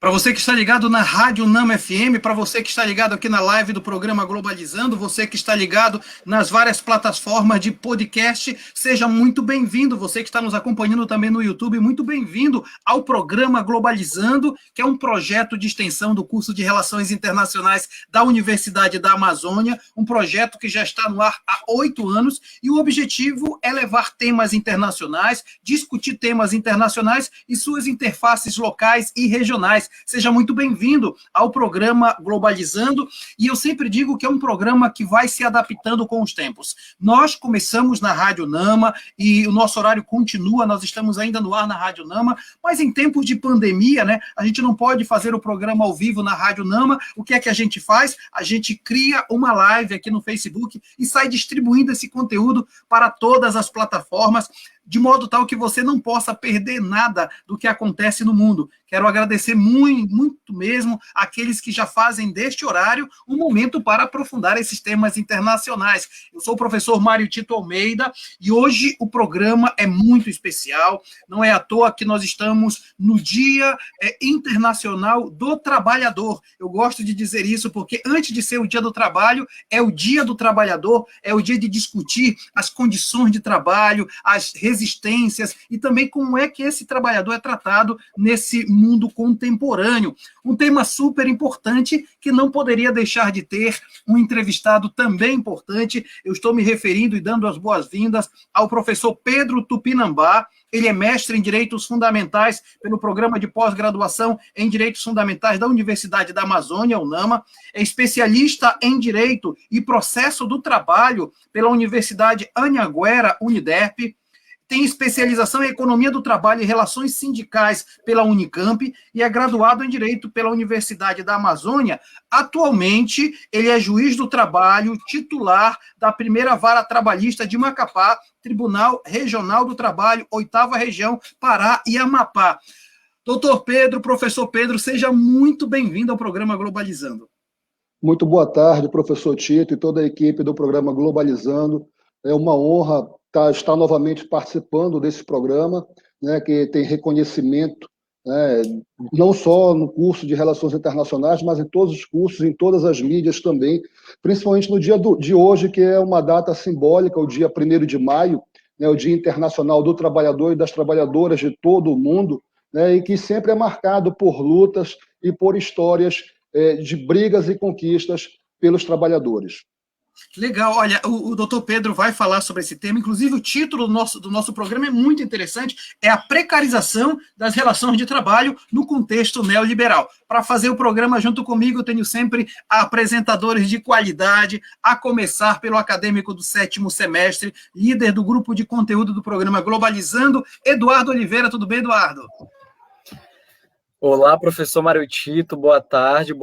Para você que está ligado na Rádio Nama FM, para você que está ligado aqui na live do programa Globalizando, você que está ligado nas várias plataformas de podcast, seja muito bem-vindo. Você que está nos acompanhando também no YouTube, muito bem-vindo ao programa Globalizando, que é um projeto de extensão do curso de Relações Internacionais da Universidade da Amazônia, um projeto que já está no ar há 8 anos, e o objetivo é levar temas internacionais, discutir temas internacionais e suas interfaces locais e regionais. Seja muito bem-vindo ao programa Globalizando, e eu sempre digo que é um programa que vai se adaptando com os tempos. Nós começamos na Rádio Nama e o nosso horário continua, nós estamos ainda no ar na Rádio Nama, mas em tempos de pandemia, né, a gente não pode fazer o programa ao vivo na Rádio Nama. O que é que a gente faz? A gente cria uma live aqui no Facebook e sai distribuindo esse conteúdo para todas as plataformas, de modo tal que você não possa perder nada do que acontece no mundo. Quero agradecer muito mesmo àqueles que já fazem deste horário um momento para aprofundar esses temas internacionais. Eu sou o professor Mário Tito Almeida e hoje o programa é muito especial. Não é à toa que nós estamos no Dia Internacional do Trabalhador. Eu gosto de dizer isso porque antes de ser o Dia do Trabalho, é o Dia do Trabalhador, é o dia de discutir as condições de trabalho, as resistências e também como é que esse trabalhador é tratado nesse mundo contemporâneo. Um tema super importante que não poderia deixar de ter um entrevistado também importante. Eu estou me referindo e dando as boas-vindas ao professor Pedro Tupinambá. Ele é mestre em Direitos Fundamentais pelo Programa de Pós-Graduação em Direitos Fundamentais da Universidade da Amazônia, UNAMA. É especialista em Direito e Processo do Trabalho pela Universidade Anhanguera, Uniderp. Tem especialização em Economia do Trabalho e Relações Sindicais pela Unicamp e é graduado em Direito pela Universidade da Amazônia. Atualmente, ele é juiz do trabalho, titular da primeira vara trabalhista de Macapá, Tribunal Regional do Trabalho, 8ª Região, Pará e Amapá. Doutor Pedro, professor Pedro, seja muito bem-vindo ao programa Globalizando. Muito boa tarde, professor Tito e toda a equipe do programa Globalizando. É uma honra estar novamente participando desse programa, né, que tem reconhecimento, né, não só no curso de Relações Internacionais, mas em todos os cursos, em todas as mídias também, principalmente no dia de hoje, que é uma data simbólica, o dia 1º de maio, né, o Dia Internacional do Trabalhador e das Trabalhadoras de todo o mundo, né, e que sempre é marcado por lutas e por histórias de brigas e conquistas pelos trabalhadores. Legal, olha, o doutor Pedro vai falar sobre esse tema, inclusive o título do nosso programa é muito interessante, é a precarização das relações de trabalho no contexto neoliberal. Para fazer o programa junto comigo, eu tenho sempre apresentadores de qualidade, a começar pelo acadêmico do 7º semestre, líder do grupo de conteúdo do programa Globalizando, Eduardo Oliveira. Tudo bem, Eduardo? Olá, professor Mário Tito, boa tarde,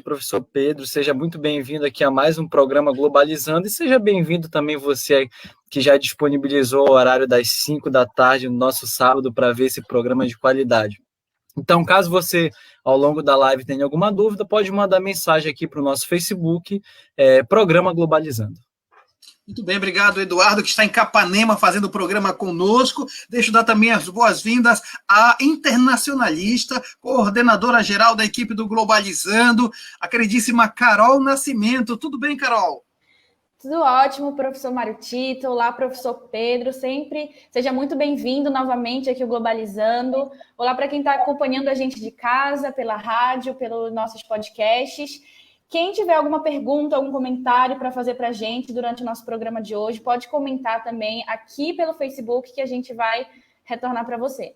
professor Pedro, seja muito bem-vindo aqui a mais um programa Globalizando e seja bem-vindo também você que já disponibilizou o horário das 5 da tarde no nosso sábado para ver esse programa de qualidade. Então, caso você, ao longo da live, tenha alguma dúvida, pode mandar mensagem aqui para o nosso Facebook, Programa Globalizando. Muito bem, obrigado, Eduardo, que está em Capanema fazendo o programa conosco. Deixa eu dar também as boas-vindas à internacionalista, coordenadora geral da equipe do Globalizando, a queridíssima Carol Nascimento. Tudo bem, Carol? Tudo ótimo, professor Mário Tito. Olá, professor Pedro. Sempre seja muito bem-vindo novamente aqui ao Globalizando. Olá para quem está acompanhando a gente de casa, pela rádio, pelos nossos podcasts. Quem tiver alguma pergunta, algum comentário para fazer para a gente durante o nosso programa de hoje, pode comentar também aqui pelo Facebook que a gente vai retornar para você.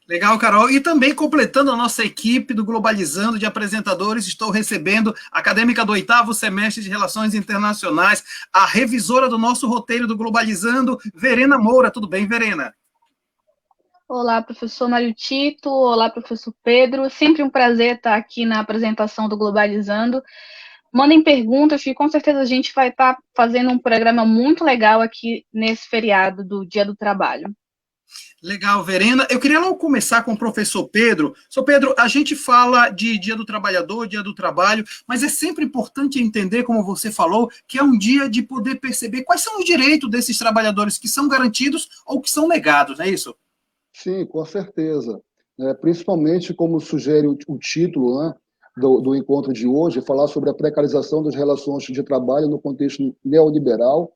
Legal, Carol. E também completando a nossa equipe do Globalizando de apresentadores, estou recebendo a acadêmica do 8º semestre de Relações Internacionais, a revisora do nosso roteiro do Globalizando, Verena Moura. Tudo bem, Verena? Olá, professor Mário Tito. Olá, professor Pedro. Sempre um prazer estar aqui na apresentação do Globalizando. Mandem perguntas, que com certeza a gente vai estar fazendo um programa muito legal aqui nesse feriado do Dia do Trabalho. Legal, Verena. Eu queria logo começar com o professor Pedro. Professor Pedro, a gente fala de Dia do Trabalhador, Dia do Trabalho, mas é sempre importante entender, como você falou, que é um dia de poder perceber quais são os direitos desses trabalhadores que são garantidos ou que são negados, não é isso? Sim, com certeza. né, principalmente como sugere o título, né, do encontro de hoje, falar sobre a precarização das relações de trabalho no contexto neoliberal,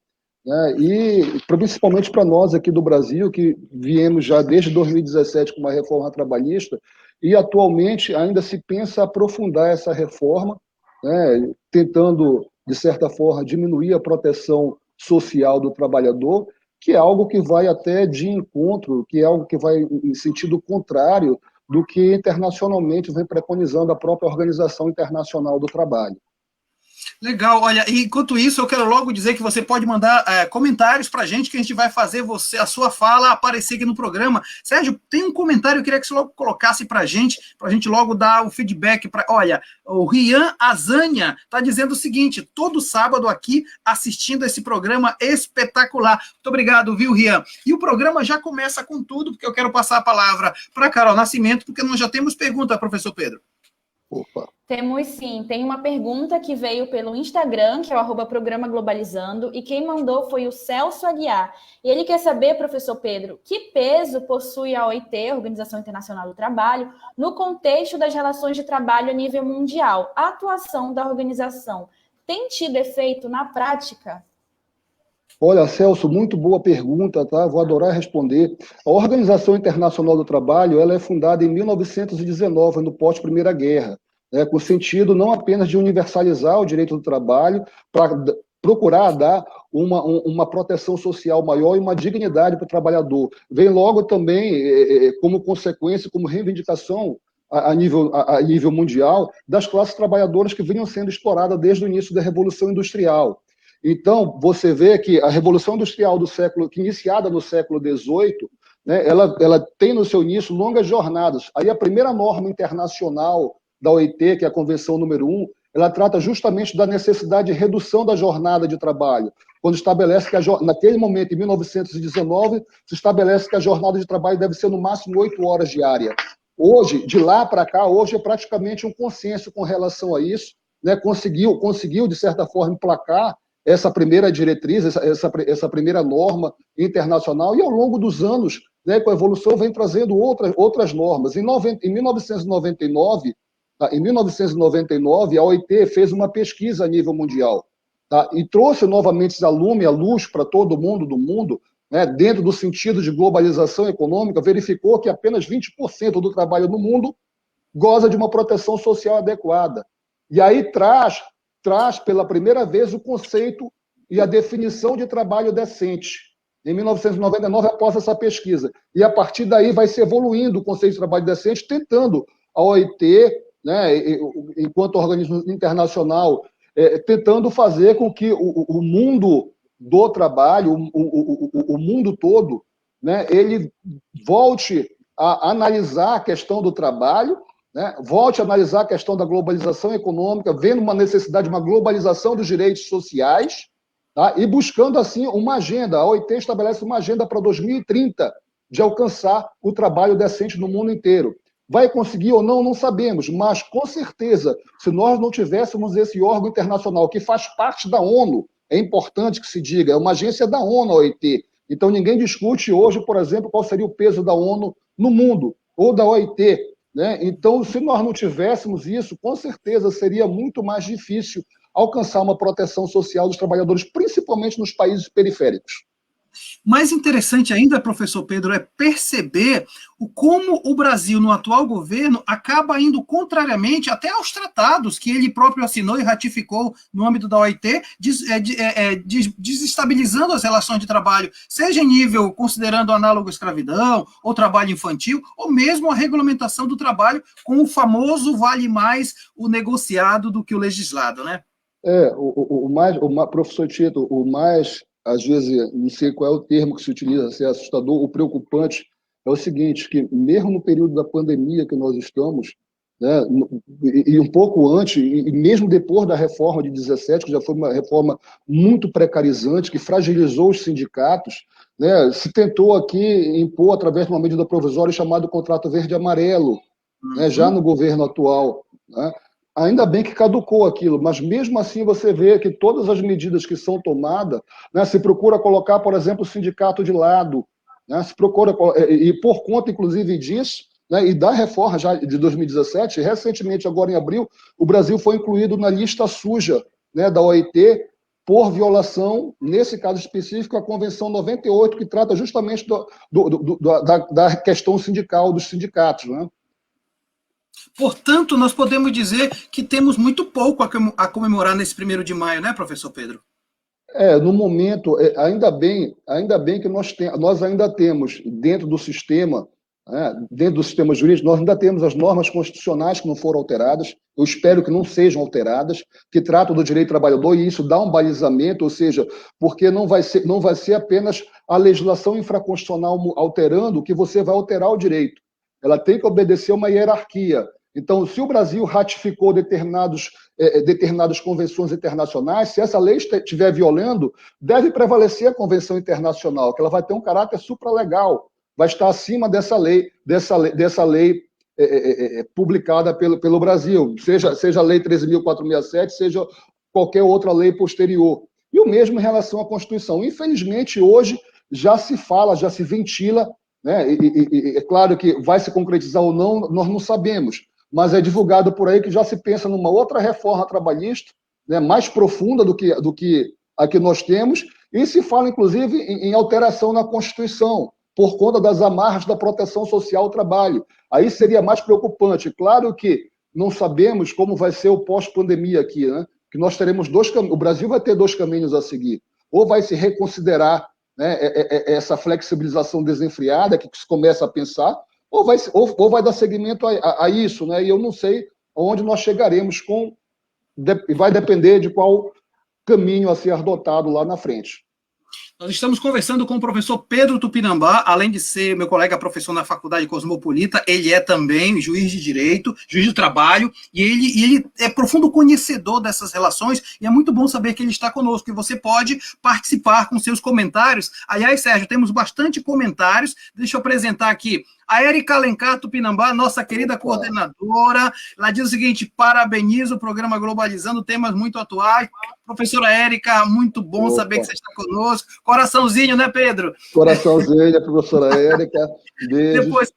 né, e principalmente para nós aqui do Brasil, que viemos já desde 2017 com uma reforma trabalhista, e atualmente ainda se pensa aprofundar essa reforma, né, tentando, de certa forma, diminuir a proteção social do trabalhador, que é algo que vai até de encontro, que é algo que vai em sentido contrário do que internacionalmente vem preconizando a própria Organização Internacional do Trabalho. Legal, olha, e enquanto isso, eu quero logo dizer que você pode mandar comentários para a gente, que a gente vai fazer a sua fala aparecer aqui no programa. Sérgio, tem um comentário, eu queria que você logo colocasse para a gente logo dar o feedback. Olha, o Rian Azanha está dizendo o seguinte: todo sábado aqui assistindo esse programa espetacular. Muito obrigado, viu, Rian? E o programa já começa com tudo, porque eu quero passar a palavra para a Carol Nascimento, porque nós já temos pergunta, professor Pedro. Opa. Temos sim, tem uma pergunta que veio pelo Instagram, que é o @programa Globalizando, e quem mandou foi o Celso Aguiar. E ele quer saber, professor Pedro, que peso possui a OIT, Organização Internacional do Trabalho, no contexto das relações de trabalho a nível mundial? A atuação da organização tem tido efeito na prática? Olha, Celso, muito boa pergunta, tá? Vou adorar responder. A Organização Internacional do Trabalho, ela é fundada em 1919, no pós-Primeira Guerra, né, com o sentido não apenas de universalizar o direito do trabalho, para procurar dar uma proteção social maior e uma dignidade para o trabalhador. Vem logo também, como consequência, como reivindicação a nível mundial, das classes trabalhadoras que vinham sendo exploradas desde o início da Revolução Industrial. Então, você vê que a Revolução Industrial que iniciada no século XVIII, né, ela tem no seu início longas jornadas. Aí a primeira norma internacional da OIT, que é a Convenção número 1, ela trata justamente da necessidade de redução da jornada de trabalho, quando estabelece que, naquele momento, em 1919, se estabelece que a jornada de trabalho deve ser no máximo 8 horas diárias. Hoje, de lá para cá, hoje é praticamente um consenso com relação a isso, né, conseguiu, de certa forma, emplacar essa primeira diretriz, essa primeira norma internacional, e ao longo dos anos, né, com a evolução, vem trazendo outras normas. Em 1999, a OIT fez uma pesquisa a nível mundial, tá, e trouxe novamente a lume, a luz para todo mundo do mundo, né, dentro do sentido de globalização econômica, verificou que apenas 20% do trabalho no mundo goza de uma proteção social adequada. E aí traz pela primeira vez o conceito e a definição de trabalho decente, em 1999, após essa pesquisa. E a partir daí vai se evoluindo o conceito de trabalho decente, tentando a OIT, né, enquanto organismo internacional, tentando fazer com que o mundo do trabalho, o mundo todo, né, ele volte a analisar a questão do trabalho, né, volte a analisar a questão da globalização econômica, vendo uma necessidade de uma globalização dos direitos sociais, tá, e buscando, assim, uma agenda. A OIT estabelece uma agenda para 2030 de alcançar o trabalho decente no mundo inteiro. Vai conseguir ou não, não sabemos, mas, com certeza, se nós não tivéssemos esse órgão internacional que faz parte da ONU, é importante que se diga, é uma agência da ONU, a OIT. Então, ninguém discute hoje, por exemplo, qual seria o peso da ONU no mundo, ou da OIT, né? Então, se nós não tivéssemos isso, com certeza seria muito mais difícil alcançar uma proteção social dos trabalhadores, principalmente nos países periféricos. Mais interessante ainda, professor Pedro, é perceber como o Brasil, no atual governo, acaba indo contrariamente até aos tratados que ele próprio assinou e ratificou no âmbito da OIT, desestabilizando as relações de trabalho, seja em nível considerando análogo à escravidão, ou trabalho infantil, ou mesmo a regulamentação do trabalho com o famoso vale mais o negociado do que o legislado, né? Professor Tito, o mais, às vezes, não sei qual é o termo que se utiliza, se é assustador, o preocupante é o seguinte, que mesmo no período da pandemia que nós estamos, né, e um pouco antes, e mesmo depois da reforma de 17, que já foi uma reforma muito precarizante, que fragilizou os sindicatos, né, se tentou aqui impor, através de uma medida provisória chamada Contrato Verde Amarelo, né, já no governo atual, né. Ainda bem que caducou aquilo, mas mesmo assim você vê que todas as medidas que são tomadas, né, se procura colocar, por exemplo, o sindicato de lado, né, se procura, e por conta, inclusive, disso, né, e da reforma já de 2017, recentemente, agora em abril, o Brasil foi incluído na lista suja, né, da OIT por violação, nesse caso específico, a Convenção 98, que trata justamente da questão sindical, dos sindicatos, né? Portanto, nós podemos dizer que temos muito pouco a comemorar nesse 1º de maio, né, professor Pedro? No momento, ainda bem que nós ainda temos, dentro do sistema, né, dentro do sistema jurídico, nós ainda temos as normas constitucionais que não foram alteradas, eu espero que não sejam alteradas, que tratam do direito do trabalhador, e isso dá um balizamento, ou seja, porque não vai ser apenas a legislação infraconstitucional alterando que você vai alterar o direito. Ela tem que obedecer uma hierarquia. Então, se o Brasil ratificou determinadas convenções internacionais, se essa lei estiver violando, deve prevalecer a Convenção Internacional, que ela vai ter um caráter supralegal, vai estar acima dessa lei publicada pelo Brasil, seja a Lei 13.467, seja qualquer outra lei posterior. E o mesmo em relação à Constituição. Infelizmente, hoje já se fala, já se ventila, né? E é claro que vai se concretizar ou não, nós não sabemos, mas é divulgado por aí que já se pensa numa outra reforma trabalhista, né, mais profunda do que a que nós temos, e se fala, inclusive, em alteração na Constituição, por conta das amarras da proteção social ao trabalho. Aí seria mais preocupante. Claro que não sabemos como vai ser o pós-pandemia aqui, né? Que nós teremos o Brasil vai ter 2 caminhos a seguir. Ou vai se reconsiderar, né, essa flexibilização desenfreada que se começa a pensar, ou vai dar seguimento a isso, né? E eu não sei onde nós chegaremos vai depender de qual caminho a ser adotado lá na frente. Nós estamos conversando com o professor Pedro Tupinambá, além de ser meu colega professor na Faculdade Cosmopolita, ele é também juiz de direito, juiz do trabalho, e ele é profundo conhecedor dessas relações, e é muito bom saber que ele está conosco, e você pode participar com seus comentários. Aliás, Sérgio, temos bastante comentários, deixa eu apresentar aqui. A Érica Alencar Tupinambá, nossa querida coordenadora, ela diz o seguinte: parabenizo o programa Globalizando, temas muito atuais. Professora Érica, muito bom saber que você está conosco. Coraçãozinho, né, Pedro? Coraçãozinho, professora Érica. Beijo. Depois,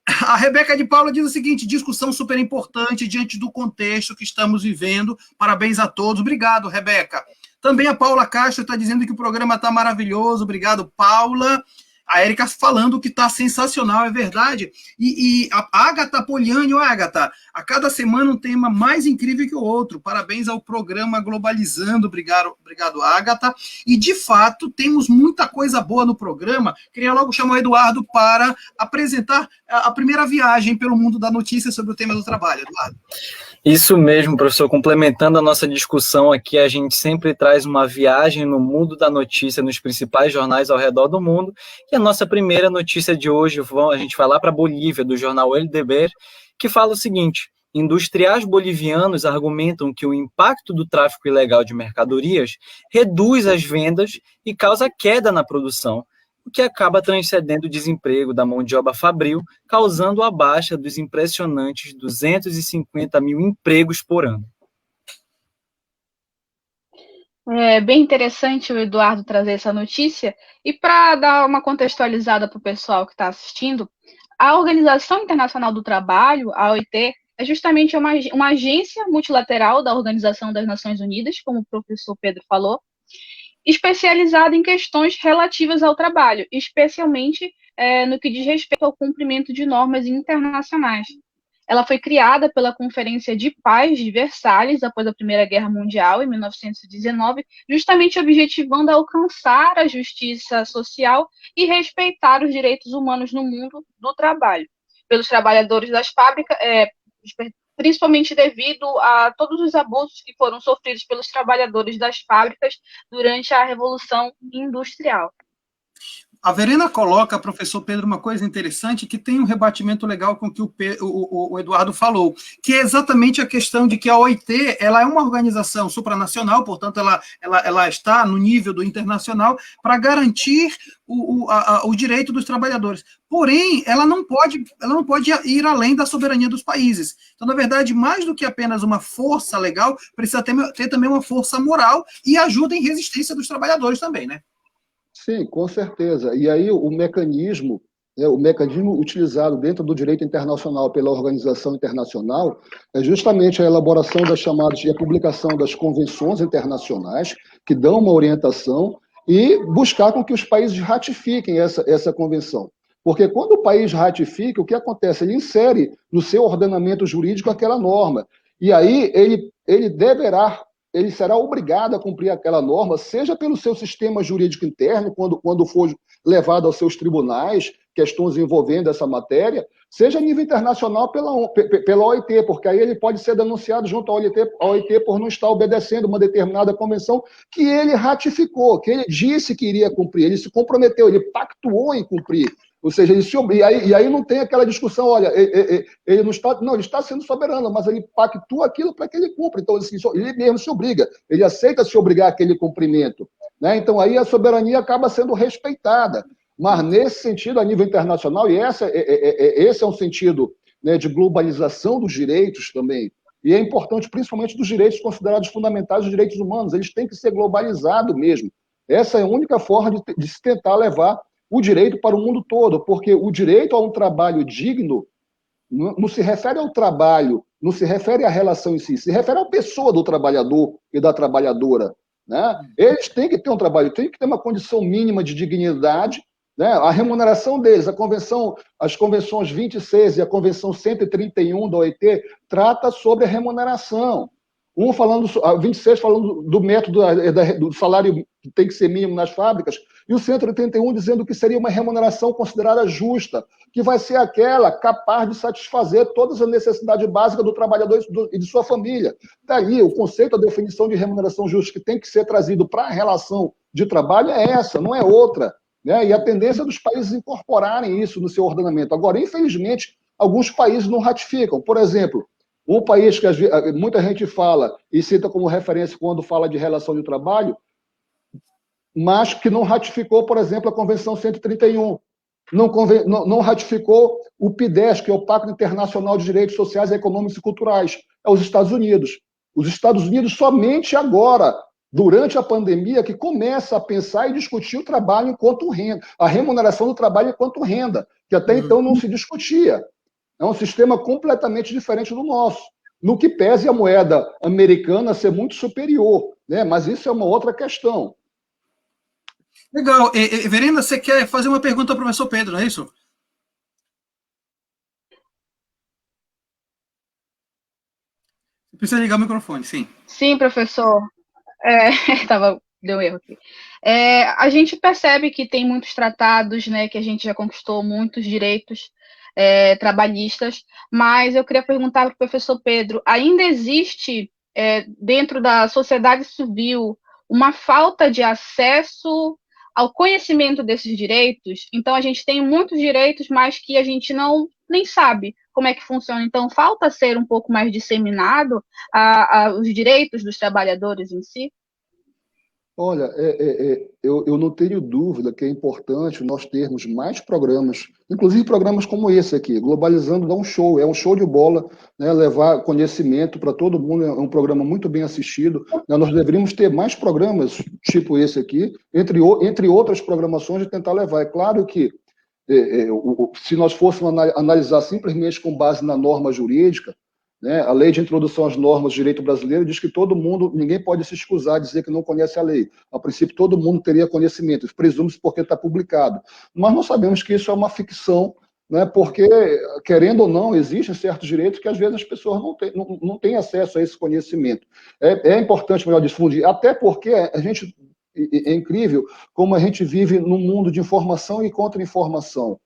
a Rebeca de Paula diz o seguinte: discussão super importante diante do contexto que estamos vivendo. Parabéns a todos. Obrigado, Rebeca. Também a Paula Castro está dizendo que o programa está maravilhoso. Obrigado, Paula. A Érica falando que está sensacional, é verdade. E a Agatha Poliani, Agatha, a cada semana um tema mais incrível que o outro. Parabéns ao programa Globalizando. Obrigado, Agatha. E, de fato, temos muita coisa boa no programa. Queria logo chamar o Eduardo para apresentar a primeira viagem pelo mundo da notícia sobre o tema do trabalho. Eduardo. Isso mesmo, professor. Complementando a nossa discussão aqui, a gente sempre traz uma viagem no mundo da notícia, nos principais jornais ao redor do mundo. E a nossa primeira notícia de hoje, a gente vai lá para a Bolívia, do jornal El Deber, que fala o seguinte: industriais bolivianos argumentam que o impacto do tráfico ilegal de mercadorias reduz as vendas e causa queda na produção, o que acaba transcendendo o desemprego da mão de obra fabril, causando a baixa dos impressionantes 250 mil empregos por ano. É bem interessante o Eduardo trazer essa notícia, e para dar uma contextualizada para o pessoal que está assistindo, a Organização Internacional do Trabalho, a OIT, é justamente uma agência multilateral da Organização das Nações Unidas, como o professor Pedro falou, especializada em questões relativas ao trabalho, especialmente no que diz respeito ao cumprimento de normas internacionais. Ela foi criada pela Conferência de Paz de Versalhes, após a Primeira Guerra Mundial, em 1919, justamente objetivando alcançar a justiça social e respeitar os direitos humanos no mundo do trabalho, pelos trabalhadores das fábricas, principalmente devido a todos os abusos que foram sofridos pelos trabalhadores das fábricas durante a Revolução Industrial. A Verena coloca, professor Pedro, uma coisa interessante que tem um rebatimento legal com o que o Eduardo falou, que é exatamente a questão de que a OIT ela é uma organização supranacional, portanto, ela está no nível do internacional para garantir o direito dos trabalhadores. Porém, ela não pode ir além da soberania dos países. Então, na verdade, mais do que apenas uma força legal, precisa ter também uma força moral e ajuda em resistência dos trabalhadores também, né? Sim, com certeza. E aí o mecanismo O mecanismo utilizado dentro do direito internacional pela organização internacional é justamente a elaboração das chamadas e a publicação das convenções internacionais que dão uma orientação e buscar com que os países ratifiquem essa convenção. Porque quando o país ratifica, o que acontece? Ele insere no seu ordenamento jurídico aquela norma. E aí ele será obrigado a cumprir aquela norma, seja pelo seu sistema jurídico interno, quando for levado aos seus tribunais, questões envolvendo essa matéria, seja a nível internacional pela OIT, porque aí ele pode ser denunciado junto à OIT por não estar obedecendo uma determinada convenção que ele ratificou, que ele disse que iria cumprir, ele se comprometeu, ele pactuou em cumprir. Ou seja, e aí não tem aquela discussão, olha, ele ele está sendo soberano, mas ele pactua aquilo para que ele cumpra. Então, ele mesmo se obriga, ele aceita se obrigar àquele cumprimento. Né? Então, aí a soberania acaba sendo respeitada. Mas, nesse sentido, a nível internacional, e esse é um sentido, né, de globalização dos direitos também, e é importante, principalmente dos direitos considerados fundamentais, os direitos humanos, eles têm que ser globalizados mesmo. Essa é a única forma de se tentar levar o direito para o mundo todo, porque o direito a um trabalho digno não se refere ao trabalho, não se refere à relação em si, se refere à pessoa do trabalhador e da trabalhadora. Né? Eles têm que ter um trabalho, têm que ter uma condição mínima de dignidade, né? A remuneração deles, as convenções 26 e a convenção 131 da OIT trata sobre a remuneração. 26 falando do método do salário que tem que ser mínimo nas fábricas, e o 131 dizendo que seria uma remuneração considerada justa, que vai ser aquela capaz de satisfazer todas as necessidades básicas do trabalhador e de sua família. Daí, o conceito, a definição de remuneração justa que tem que ser trazido para a relação de trabalho é essa, não é outra. Né? E a tendência dos países incorporarem isso no seu ordenamento. Agora, infelizmente, alguns países não ratificam. Por exemplo, um país que muita gente fala e cita como referência quando fala de relação de trabalho, mas que não ratificou, por exemplo, a Convenção 131. Não ratificou o PIDES, que é o Pacto Internacional de Direitos Sociais, Econômicos e Culturais. É os Estados Unidos. Os Estados Unidos somente agora, durante a pandemia, que começa a pensar e discutir o trabalho enquanto renda, a remuneração do trabalho enquanto renda, que até então não se discutia. É um sistema completamente diferente do nosso, no que pese a moeda americana ser muito superior, né? Mas isso é uma outra questão. Legal. Verena, você quer fazer uma pergunta ao professor Pedro, não é isso? Você precisa ligar o microfone, sim. Sim, professor. Deu erro aqui. A gente percebe que tem muitos tratados, né, que a gente já conquistou muitos direitos trabalhistas, mas eu queria perguntar para o professor Pedro, ainda existe dentro da sociedade civil uma falta de acesso ao conhecimento desses direitos? Então, a gente tem muitos direitos, mas que a gente nem sabe como é que funciona. Então, falta ser um pouco mais disseminado os direitos dos trabalhadores em si? Olha, eu não tenho dúvida que é importante nós termos mais programas, inclusive programas como esse aqui. Globalizando dá um show, é um show de bola, né, levar conhecimento para todo mundo, é um programa muito bem assistido. Né, nós deveríamos ter mais programas tipo esse aqui, entre outras programações, de tentar levar. É claro que se nós fôssemos analisar simplesmente com base na norma jurídica, né, a lei de introdução às normas do direito brasileiro diz que ninguém pode se excusar de dizer que não conhece a lei. A princípio, todo mundo teria conhecimento, presume-se porque está publicado. Mas nós sabemos que isso é uma ficção, né, porque, querendo ou não, existem certos direitos que às vezes as pessoas não têm acesso a esse conhecimento. É importante melhor difundir, até porque é incrível como a gente vive num mundo de informação e contra-informação.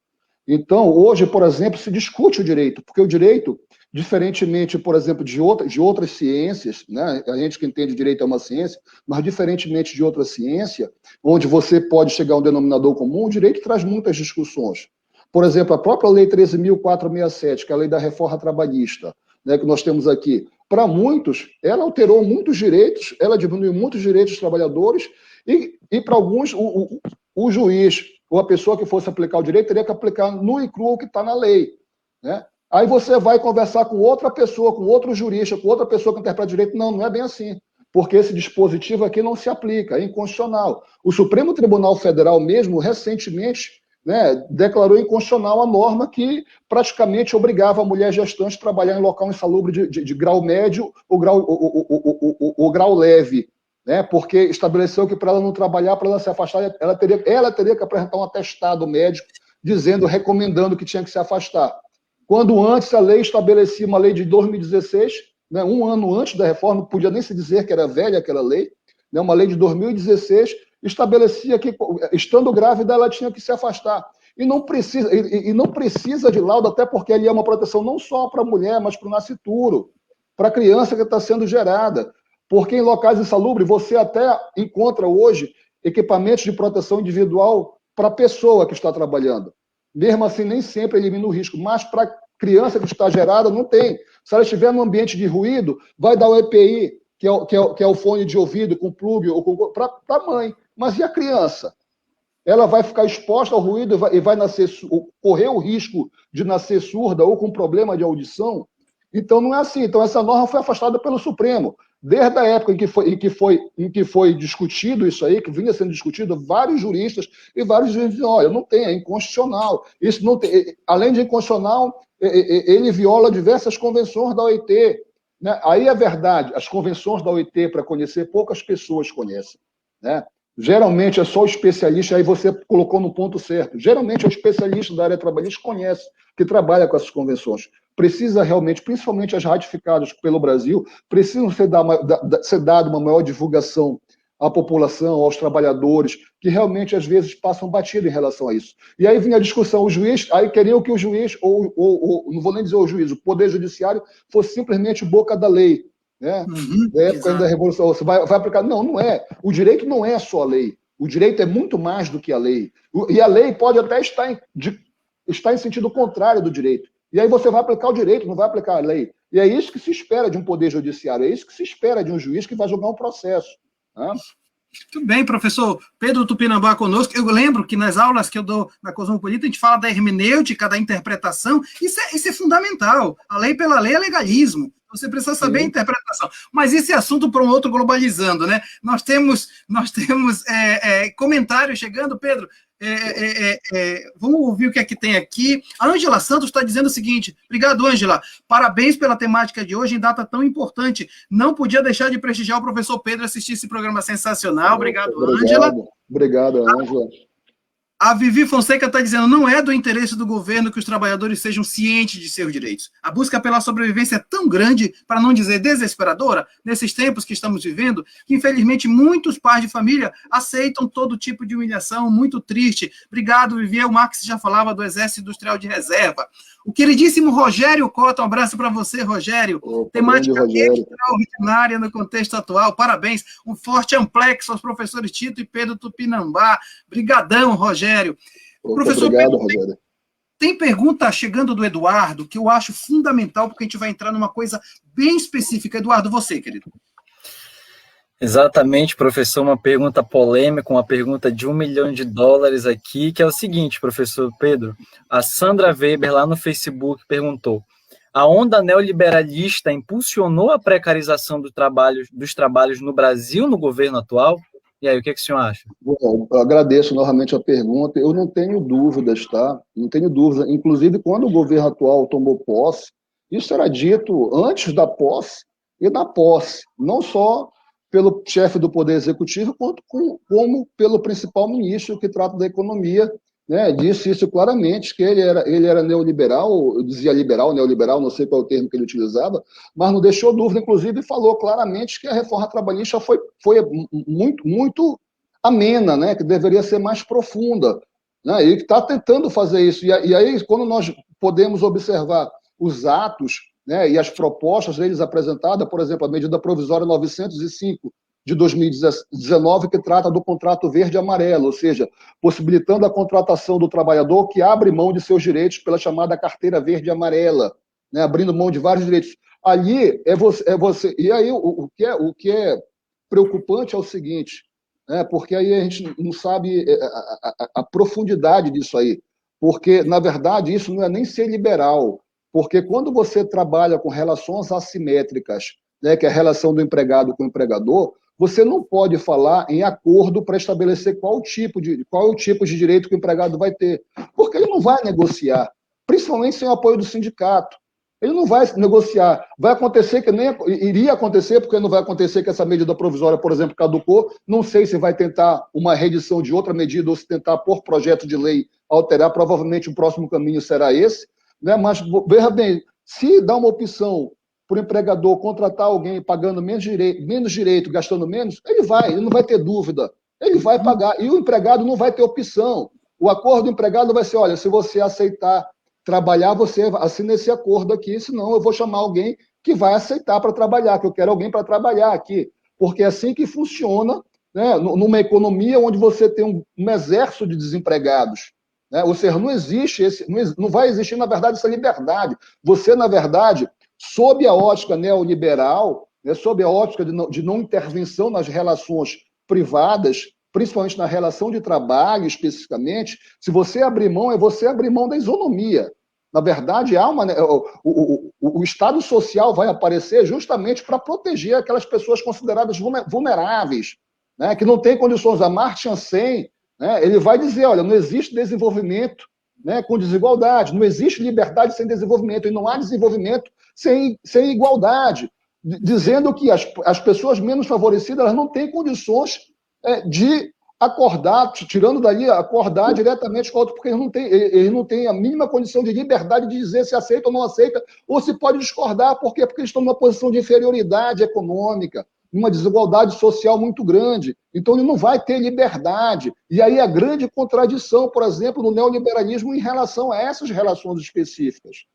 Então, hoje, por exemplo, se discute o direito, porque o direito, diferentemente, por exemplo, de outras ciências, né? A gente que entende direito é uma ciência, mas diferentemente de outra ciência, onde você pode chegar a um denominador comum, o direito traz muitas discussões. Por exemplo, a própria Lei 13.467, que é a lei da reforma trabalhista, né, que nós temos aqui, para muitos, ela alterou muitos direitos, ela diminuiu muitos direitos dos trabalhadores, e para alguns, o juiz ou a pessoa que fosse aplicar o direito teria que aplicar nu e cru o que está na lei. Né? Aí você vai conversar com outra pessoa, com outro jurista, com outra pessoa que interpreta direito. Não é bem assim, porque esse dispositivo aqui não se aplica, é inconstitucional. O Supremo Tribunal Federal mesmo, recentemente, né, declarou inconstitucional a norma que praticamente obrigava a mulher gestante a trabalhar em local insalubre de grau médio ou grau leve, né, porque estabeleceu que para ela não trabalhar, para ela se afastar, ela teria que apresentar um atestado médico dizendo, recomendando que tinha que se afastar. Quando antes a lei estabelecia, uma lei de 2016, né, um ano antes da reforma, não podia nem se dizer que era velha aquela lei, né, uma lei de 2016, estabelecia que, estando grávida, ela tinha que se afastar. E não precisa de laudo, até porque ali é uma proteção não só para a mulher, mas para o nascituro, para a criança que está sendo gerada. Porque em locais insalubres, você até encontra hoje equipamentos de proteção individual para a pessoa que está trabalhando. Mesmo assim, nem sempre elimina o risco, mas para a criança que está gerada, não tem. Se ela estiver num ambiente de ruído, vai dar o EPI, que é o fone de ouvido com plug, para a mãe. Mas e a criança? Ela vai ficar exposta ao ruído e vai correr o risco de nascer surda ou com problema de audição? Então, não é assim. Então, essa norma foi afastada pelo Supremo. Desde a época em que foi discutido isso aí, que vinha sendo discutido, vários juristas e vários juízes dizem, olha, não tem, é inconstitucional. Isso não tem, além de inconstitucional, ele viola diversas convenções da OIT. Né? Aí é verdade, as convenções da OIT, para conhecer, poucas pessoas conhecem. Né? Geralmente é só o especialista, aí você colocou no ponto certo. Geralmente é o especialista da área trabalhista que conhece, que trabalha com essas convenções. Precisa realmente, principalmente as ratificadas pelo Brasil, precisam ser dado uma maior divulgação à população, aos trabalhadores, que realmente às vezes passam batido em relação a isso. E aí vinha a discussão, o juiz, aí queriam que o juiz, ou não vou nem dizer o juiz, o Poder Judiciário fosse simplesmente boca da lei. Né? Na época da Revolução, você vai aplicar. Não, não é. O direito não é só a lei. O direito é muito mais do que a lei. E a lei pode até estar em sentido contrário do direito. E aí você vai aplicar o direito, não vai aplicar a lei. E é isso que se espera de um poder judiciário, é isso que se espera de um juiz que vai julgar um processo. Né? Muito bem, professor Pedro Tupinambá conosco. Eu lembro que nas aulas que eu dou na Cosmopolita, a gente fala da hermenêutica, da interpretação. Isso é fundamental. A lei pela lei é legalismo. Você precisa saber a interpretação. Mas esse é assunto para um outro Globalizando, né? Nós temos comentários chegando, Pedro. Vamos ouvir o que é que tem aqui. A Ângela Santos está dizendo o seguinte: obrigado, Ângela. Parabéns pela temática de hoje em data tão importante. Não podia deixar de prestigiar o professor Pedro assistir esse programa sensacional. Obrigado, Ângela. Obrigado, Ângela. A Vivi Fonseca está dizendo, não é do interesse do governo que os trabalhadores sejam cientes de seus direitos. A busca pela sobrevivência é tão grande, para não dizer desesperadora, nesses tempos que estamos vivendo, que infelizmente muitos pais de família aceitam todo tipo de humilhação, muito triste. Obrigado, Vivi. O Max já falava do Exército Industrial de Reserva. O queridíssimo Rogério Cota, um abraço para você, Rogério. Temática extraordinária no contexto atual. Parabéns. Um forte amplexo aos professores Tito e Pedro Tupinambá. Brigadão, Rogério. Professor obrigado, Pedro, Rogério. Tem pergunta chegando do Eduardo, que eu acho fundamental, porque a gente vai entrar numa coisa bem específica. Eduardo, você, querido. Exatamente, professor, uma pergunta polêmica, uma pergunta de $1 milhão aqui, que é o seguinte, professor Pedro, a Sandra Weber lá no Facebook perguntou, a onda neoliberalista impulsionou a precarização dos trabalhos no Brasil no governo atual? E aí, o que o senhor acha? Bom, eu agradeço novamente a pergunta, eu não tenho dúvidas, tá? Não tenho dúvida, inclusive quando o governo atual tomou posse, isso era dito antes da posse e na posse, não só pelo chefe do Poder Executivo, quanto como pelo principal ministro que trata da economia, né? Disse isso claramente, que ele era neoliberal, eu dizia liberal, neoliberal, não sei qual é o termo que ele utilizava, mas não deixou dúvida, inclusive falou claramente que a reforma trabalhista foi muito, muito amena, né? Que deveria ser mais profunda, né? E que está tentando fazer isso. E aí, quando nós podemos observar os atos, né, e as propostas deles apresentadas, por exemplo, a medida provisória 905 de 2019, que trata do contrato verde e amarelo, ou seja, possibilitando a contratação do trabalhador que abre mão de seus direitos pela chamada carteira verde e amarela, né, abrindo mão de vários direitos. Ali é você. E aí o que é preocupante é o seguinte, né, porque aí a gente não sabe a profundidade disso aí, porque, na verdade, isso não é nem ser liberal, porque quando você trabalha com relações assimétricas, né, que é a relação do empregado com o empregador, você não pode falar em acordo para estabelecer qual é o tipo de direito que o empregado vai ter, porque ele não vai negociar, principalmente sem o apoio do sindicato. Ele não vai negociar. Vai acontecer que nem iria acontecer, porque não vai acontecer que essa medida provisória, por exemplo, caducou. Não sei se vai tentar uma reedição de outra medida ou se tentar, por projeto de lei, alterar. Provavelmente o próximo caminho será esse. Né? Mas, veja bem, se dá uma opção para o empregador contratar alguém pagando menos direito, gastando menos, ele não vai ter dúvida. Ele vai pagar. E o empregado não vai ter opção. O acordo do empregado vai ser, olha, se você aceitar trabalhar, você assina esse acordo aqui, senão eu vou chamar alguém que vai aceitar para trabalhar, que eu quero alguém para trabalhar aqui. Porque é assim que funciona, né, numa economia onde você tem um exército de desempregados. Né? Ou seja, não existe não vai existir, na verdade, essa liberdade. Você, na verdade, sob a ótica neoliberal, né, sob a ótica de não intervenção nas relações privadas, principalmente na relação de trabalho, especificamente, se você abrir mão, é você abrir mão da isonomia. Na verdade, o Estado social vai aparecer justamente para proteger aquelas pessoas consideradas vulneráveis, né, que não têm condições. Amartya Sen, né, ele vai dizer, olha, não existe desenvolvimento, né, com desigualdade, não existe liberdade sem desenvolvimento, e não há desenvolvimento sem igualdade, dizendo que as pessoas menos favorecidas elas não têm condições de acordar, tirando dali, acordar diretamente com o outro, porque eles não têm a mínima condição de liberdade de dizer se aceita ou não aceita, ou se pode discordar. Por quê? Porque eles estão numa posição de inferioridade econômica, uma desigualdade social muito grande. Então, ele não vai ter liberdade. E aí a grande contradição, por exemplo, no neoliberalismo em relação a essas relações específicas.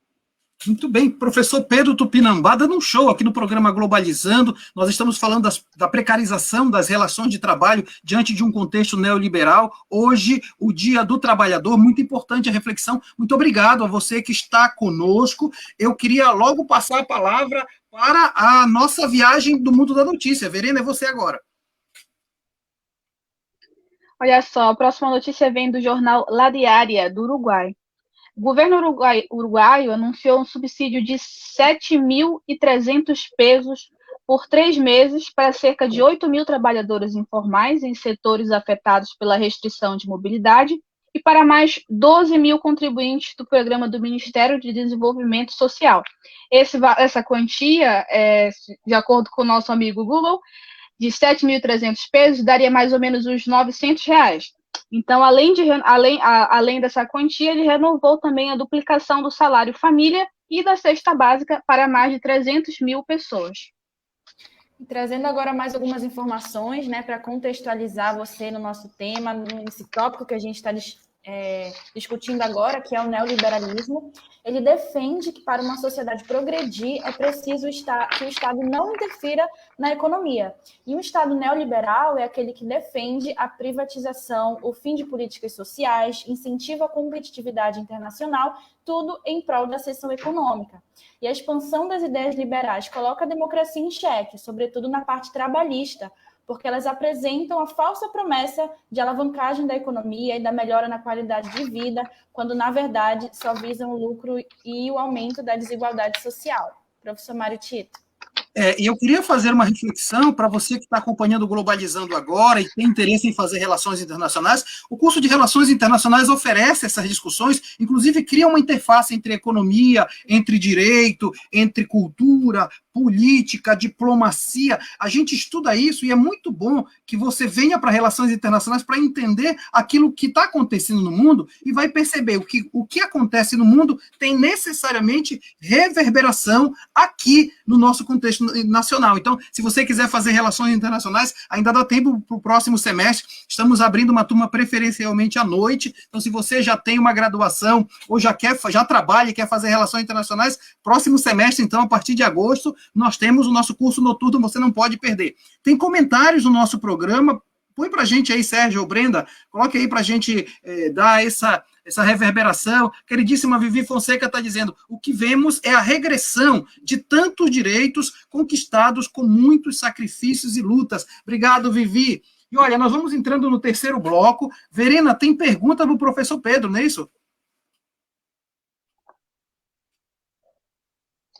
Muito bem, professor Pedro Tupinambá, dando um show aqui no programa Globalizando. Nós estamos falando da precarização das relações de trabalho diante de um contexto neoliberal. Hoje, o Dia do Trabalhador, muito importante a reflexão. Muito obrigado a você que está conosco. Eu queria logo passar a palavra para a nossa viagem do mundo da notícia. Verena, é você agora. Olha só, a próxima notícia vem do jornal La Diaria, do Uruguai. O governo uruguaio anunciou um subsídio de 7.300 pesos por 3 meses para cerca de 8.000 trabalhadores informais em setores afetados pela restrição de mobilidade e para mais 12.000 contribuintes do programa do Ministério de Desenvolvimento Social. Essa quantia, de acordo com o nosso amigo Google, de 7.300 pesos, daria mais ou menos uns R$900. Então, além dessa quantia, ele renovou também a duplicação do salário família e da cesta básica para mais de 300.000 pessoas. Trazendo agora mais algumas informações, né, para contextualizar você no nosso tema, nesse tópico que a gente está discutindo agora, que é o neoliberalismo. Ele defende que para uma sociedade progredir é preciso que o Estado não interfira na economia. E um Estado neoliberal é aquele que defende a privatização, o fim de políticas sociais, incentiva a competitividade internacional, tudo em prol da ascensão econômica. E a expansão das ideias liberais coloca a democracia em xeque, sobretudo na parte trabalhista, porque elas apresentam a falsa promessa de alavancagem da economia e da melhora na qualidade de vida, quando, na verdade, só visam o lucro e o aumento da desigualdade social. Professor Mário Tito. E eu queria fazer uma reflexão para você que está acompanhando o Globalizando agora e tem interesse em fazer relações internacionais. O curso de Relações Internacionais oferece essas discussões, inclusive cria uma interface entre economia, entre direito, entre cultura, política, diplomacia. A gente estuda isso e é muito bom que você venha para relações internacionais para entender aquilo que está acontecendo no mundo e vai perceber o que acontece no mundo tem necessariamente reverberação aqui no nosso contexto nacional. Então, se você quiser fazer relações internacionais, ainda dá tempo para o próximo semestre. Estamos abrindo uma turma preferencialmente à noite. Então, se você já tem uma graduação ou já trabalha e quer fazer relações internacionais, próximo semestre, então, a partir de agosto, nós temos o nosso curso noturno, você não pode perder. Tem comentários no nosso programa. Põe para a gente aí, Sérgio ou Brenda, coloque aí para a gente dar essa reverberação. Queridíssima Vivi Fonseca está dizendo, o que vemos é a regressão de tantos direitos conquistados com muitos sacrifícios e lutas. Obrigado, Vivi. E olha, nós vamos entrando no terceiro bloco. Verena, tem pergunta para o professor Pedro, não é isso?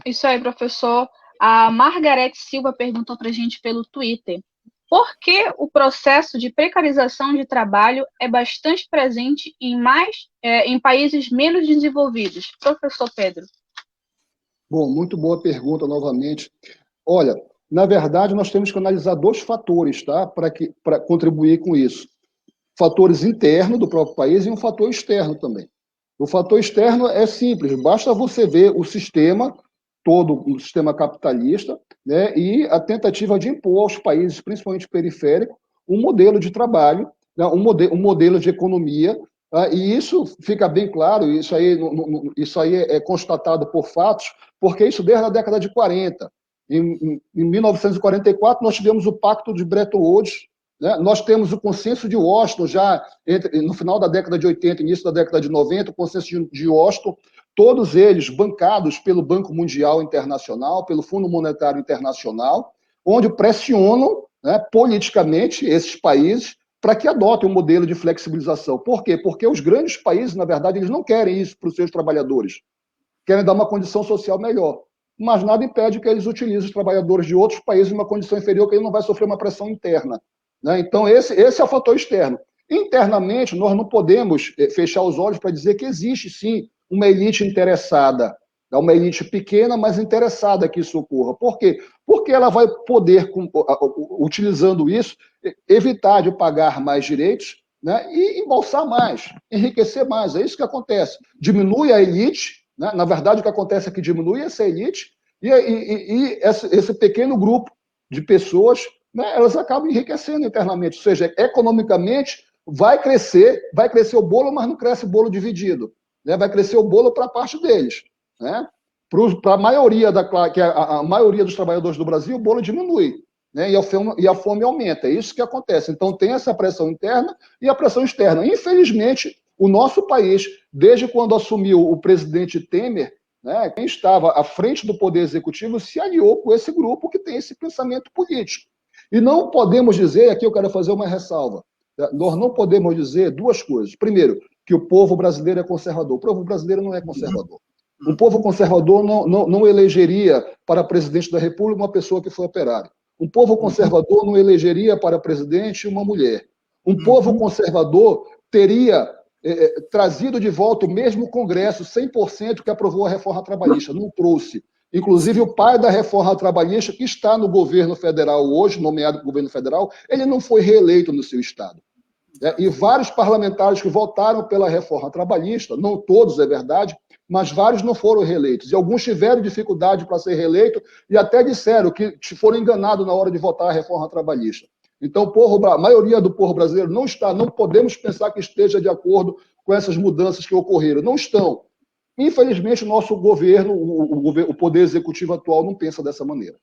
Isso aí, professor. A Margarete Silva perguntou para a gente pelo Twitter. por que o processo de precarização de trabalho é bastante presente em países menos desenvolvidos? Professor Pedro. Bom, muito boa pergunta novamente. Olha, na verdade, nós temos que analisar dois fatores, tá, para contribuir com isso. Fatores internos do próprio país e um fator externo também. O fator externo é simples, basta você ver o sistema, todo o sistema capitalista, né, e a tentativa de impor aos países, principalmente periféricos, um modelo de trabalho, né, um modelo de economia, e isso fica bem claro, isso aí é constatado por fatos, porque isso desde a década de 40. Em 1944, nós tivemos o Pacto de Bretton Woods, né? Nós temos o Consenso de Washington, já no final da década de 80, início da década de 90, o Consenso de Washington, todos eles bancados pelo Banco Mundial Internacional, pelo Fundo Monetário Internacional, onde pressionam, né, politicamente esses países para que adotem um modelo de flexibilização. Por quê? Porque os grandes países, na verdade, eles não querem isso para os seus trabalhadores, querem dar uma condição social melhor. Mas nada impede que eles utilizem os trabalhadores de outros países em uma condição inferior, que ele não vai sofrer uma pressão interna, né? Então, esse é o fator externo. Internamente, nós não podemos fechar os olhos para dizer que existe, sim, uma elite interessada, uma elite pequena, mas interessada que isso ocorra. Por quê? Porque ela vai poder, utilizando isso, evitar de pagar mais direitos, né, e embolsar mais, enriquecer mais. É isso que acontece. Diminui a elite, né? Na verdade, o que acontece é que diminui essa elite e esse pequeno grupo de pessoas, né, elas acabam enriquecendo internamente. Ou seja, economicamente, vai crescer o bolo, mas não cresce o bolo dividido. Né? Vai crescer o bolo para a parte deles. Né? Para a maioria a maioria dos trabalhadores do Brasil, o bolo diminui, né? E a fome aumenta. É isso que acontece. Então, tem essa pressão interna e a pressão externa. Infelizmente, o nosso país, desde quando assumiu o presidente Temer, né, quem estava à frente do Poder Executivo se aliou com esse grupo que tem esse pensamento político. E não podemos dizer, aqui eu quero fazer uma ressalva, nós não podemos dizer duas coisas. Primeiro, que o povo brasileiro é conservador. O povo brasileiro não é conservador. O povo conservador não elegeria para presidente da República uma pessoa que foi operária. Um povo conservador não elegeria para presidente uma mulher. Um povo conservador teria trazido de volta o mesmo Congresso 100% que aprovou a reforma trabalhista. Não trouxe. Inclusive, o pai da reforma trabalhista, que está no governo federal hoje, nomeado para o governo federal, ele não foi reeleito no seu estado. E vários parlamentares que votaram pela reforma trabalhista, não todos, é verdade, mas vários não foram reeleitos. E alguns tiveram dificuldade para ser reeleito e até disseram que foram enganados na hora de votar a reforma trabalhista. Então, a maioria do povo brasileiro não podemos pensar que esteja de acordo com essas mudanças que ocorreram. Não estão. Infelizmente, o nosso governo, o Poder Executivo atual, não pensa dessa maneira.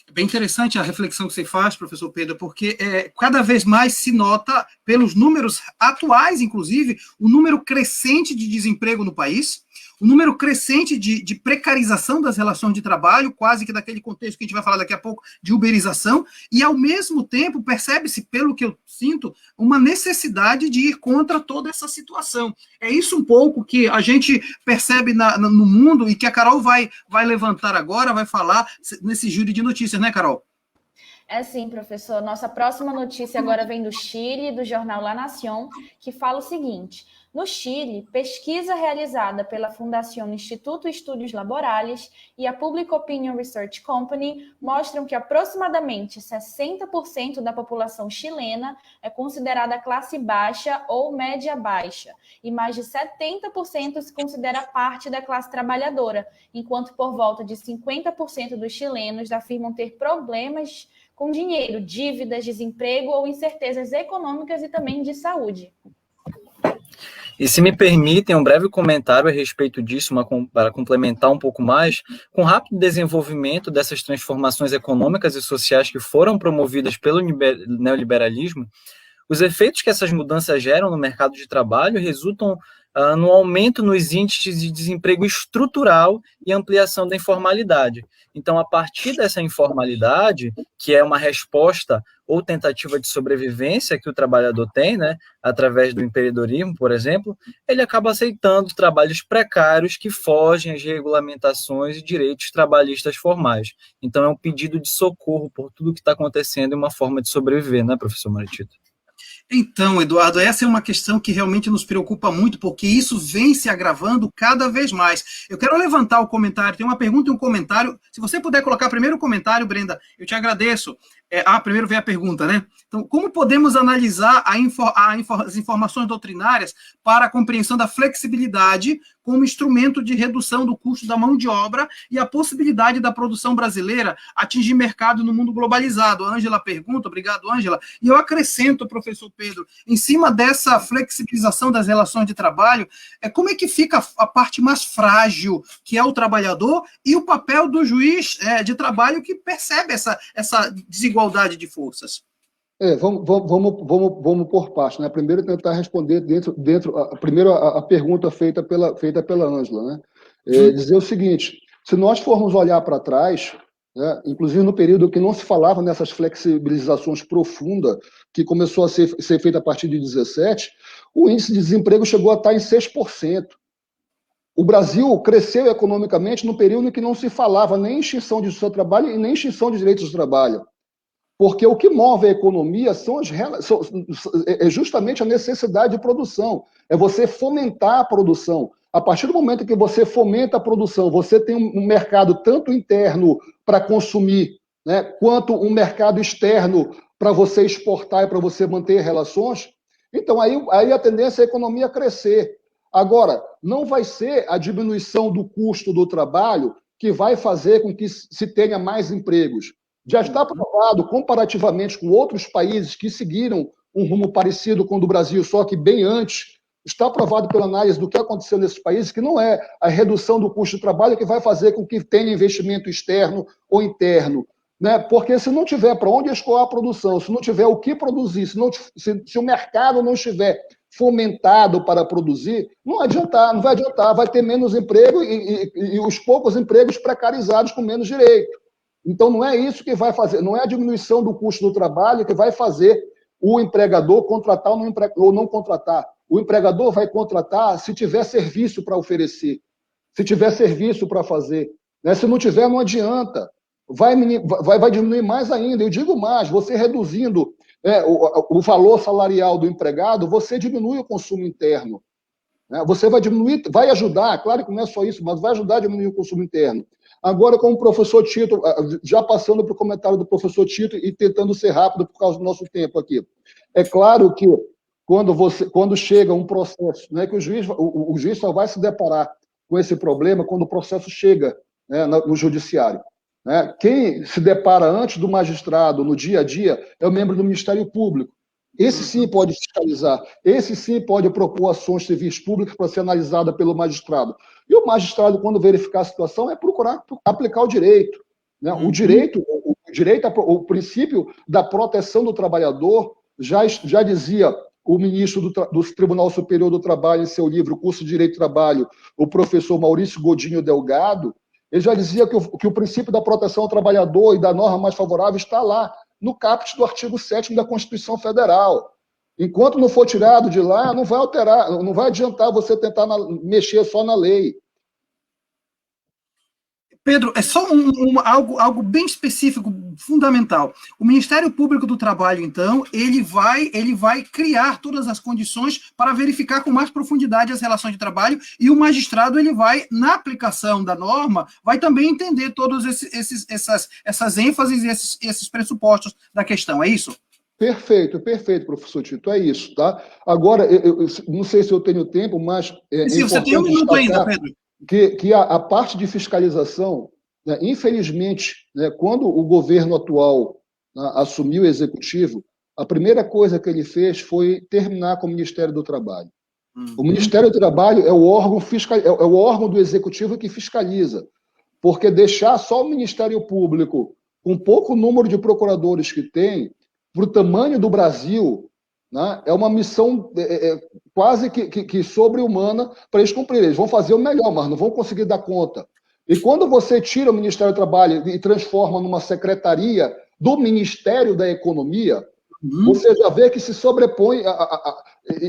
É bem interessante a reflexão que você faz, professor Pedro, porque cada vez mais se nota, pelos números atuais, inclusive, o número crescente de desemprego no país, o número crescente de precarização das relações de trabalho, quase que daquele contexto que a gente vai falar daqui a pouco, de uberização, e ao mesmo tempo percebe-se, pelo que eu sinto, uma necessidade de ir contra toda essa situação. É isso um pouco que a gente percebe no mundo e que a Carol vai levantar agora, vai falar nesse giro de notícias, né, Carol? É sim, professor. Nossa próxima notícia agora vem do Chile, do jornal La Nación, que fala o seguinte: no Chile, pesquisa realizada pela Fundação Instituto Estudios Laborales e a Public Opinion Research Company mostram que aproximadamente 60% da população chilena é considerada classe baixa ou média baixa, e mais de 70% se considera parte da classe trabalhadora, enquanto por volta de 50% dos chilenos afirmam ter problemas com dinheiro, dívidas, desemprego ou incertezas econômicas e também de saúde. E se me permitem um breve comentário a respeito disso, para complementar um pouco mais, com o rápido desenvolvimento dessas transformações econômicas e sociais que foram promovidas pelo neoliberalismo, os efeitos que essas mudanças geram no mercado de trabalho resultam no aumento nos índices de desemprego estrutural e ampliação da informalidade. Então, a partir dessa informalidade, que é uma resposta ou tentativa de sobrevivência que o trabalhador tem, né, através do empreendedorismo, por exemplo, ele acaba aceitando trabalhos precários que fogem às regulamentações e direitos trabalhistas formais. Então, é um pedido de socorro por tudo que está acontecendo e uma forma de sobreviver, né, professor Maritito? Então, Eduardo, essa é uma questão que realmente nos preocupa muito, porque isso vem se agravando cada vez mais. Eu quero levantar o comentário, tem uma pergunta e um comentário. Se você puder colocar primeiro o comentário, Brenda, eu te agradeço. Primeiro vem a pergunta, né? Então, como podemos analisar as informações doutrinárias para a compreensão da flexibilidade como instrumento de redução do custo da mão de obra e a possibilidade da produção brasileira atingir mercado no mundo globalizado? A Ângela pergunta, obrigado, Ângela. E eu acrescento, professor Pedro, em cima dessa flexibilização das relações de trabalho, como é que fica a parte mais frágil, que é o trabalhador, e o papel do juiz de trabalho que percebe essa desigualdade de forças? Vamos por partes, né? Primeiro tentar responder primeiro a pergunta feita pela Ângela, né? Dizer o seguinte: se nós formos olhar para trás, né, inclusive no período que não se falava nessas flexibilizações profundas, que começou a ser feita a partir de 17, o índice de desemprego chegou a estar em 6%. O Brasil cresceu economicamente no período em que não se falava nem em extinção de seu trabalho e nem extinção de direitos do trabalho. Porque o que move a economia é justamente a necessidade de produção, é você fomentar a produção. A partir do momento que você fomenta a produção, você tem um mercado tanto interno para consumir, né, quanto um mercado externo para você exportar e para você manter relações, então aí a tendência é a economia crescer. Agora, não vai ser a diminuição do custo do trabalho que vai fazer com que se tenha mais empregos. Já está provado, comparativamente com outros países que seguiram um rumo parecido com o do Brasil, só que bem antes, está provado pela análise do que aconteceu nesses países, que não é a redução do custo de trabalho que vai fazer com que tenha investimento externo ou interno. Né? Porque se não tiver para onde escoar a produção, se não tiver o que produzir, se o mercado não estiver fomentado para produzir, não vai adiantar, vai ter menos emprego e os poucos empregos precarizados com menos direito. Então, não é isso que vai fazer, não é a diminuição do custo do trabalho que vai fazer o empregador contratar ou não contratar. O empregador vai contratar se tiver serviço para oferecer, se tiver serviço para fazer. Né? Se não tiver, não adianta. Vai diminuir mais ainda. Eu digo mais, você reduzindo o valor salarial do empregado, você diminui o consumo interno. Né? Você vai diminuir, vai ajudar, claro que não é só isso, mas vai ajudar a diminuir o consumo interno. Agora, como o professor Tito, já passando para o comentário do professor Tito e tentando ser rápido por causa do nosso tempo aqui. É claro que quando chega um processo, né, que o juiz só vai se deparar com esse problema quando o processo chega, né, no judiciário. Né? Quem se depara antes do magistrado, no dia a dia, é o membro do Ministério Público. Esse sim pode fiscalizar, esse sim pode propor ações civis públicas para ser analisada pelo magistrado. E o magistrado, quando verificar a situação, é procurar aplicar o direito. Né? O direito, o princípio da proteção do trabalhador, já dizia o ministro do Tribunal Superior do Trabalho, em seu livro Curso de Direito do Trabalho, o professor Maurício Godinho Delgado, ele já dizia que o princípio da proteção ao trabalhador e da norma mais favorável está lá, no caput do artigo 7º da Constituição Federal. Enquanto não for tirado de lá, não vai alterar, não vai adiantar você tentar mexer só na lei. Pedro, é só algo bem específico, fundamental. O Ministério Público do Trabalho, então, ele vai criar todas as condições para verificar com mais profundidade as relações de trabalho, e o magistrado, ele vai, na aplicação da norma, vai também entender todas essas ênfases e esses pressupostos da questão, é isso? Perfeito, professor Tito, é isso, tá? Agora, eu não sei se eu tenho tempo, mas... Sim, você tem um minuto ainda, Pedro. Que a parte de fiscalização, né, infelizmente, né, quando o governo atual, né, assumiu o executivo, a primeira coisa que ele fez foi terminar com o Ministério do Trabalho. O Ministério do Trabalho é o órgão do executivo que fiscaliza, porque deixar só o Ministério Público, com pouco número de procuradores que tem, para o tamanho do Brasil, né? É uma missão quase que sobre-humana para eles cumprirem. Eles vão fazer o melhor, mas não vão conseguir dar conta. E quando você tira o Ministério do Trabalho e transforma numa secretaria do Ministério da Economia, você já vê que se sobrepõe.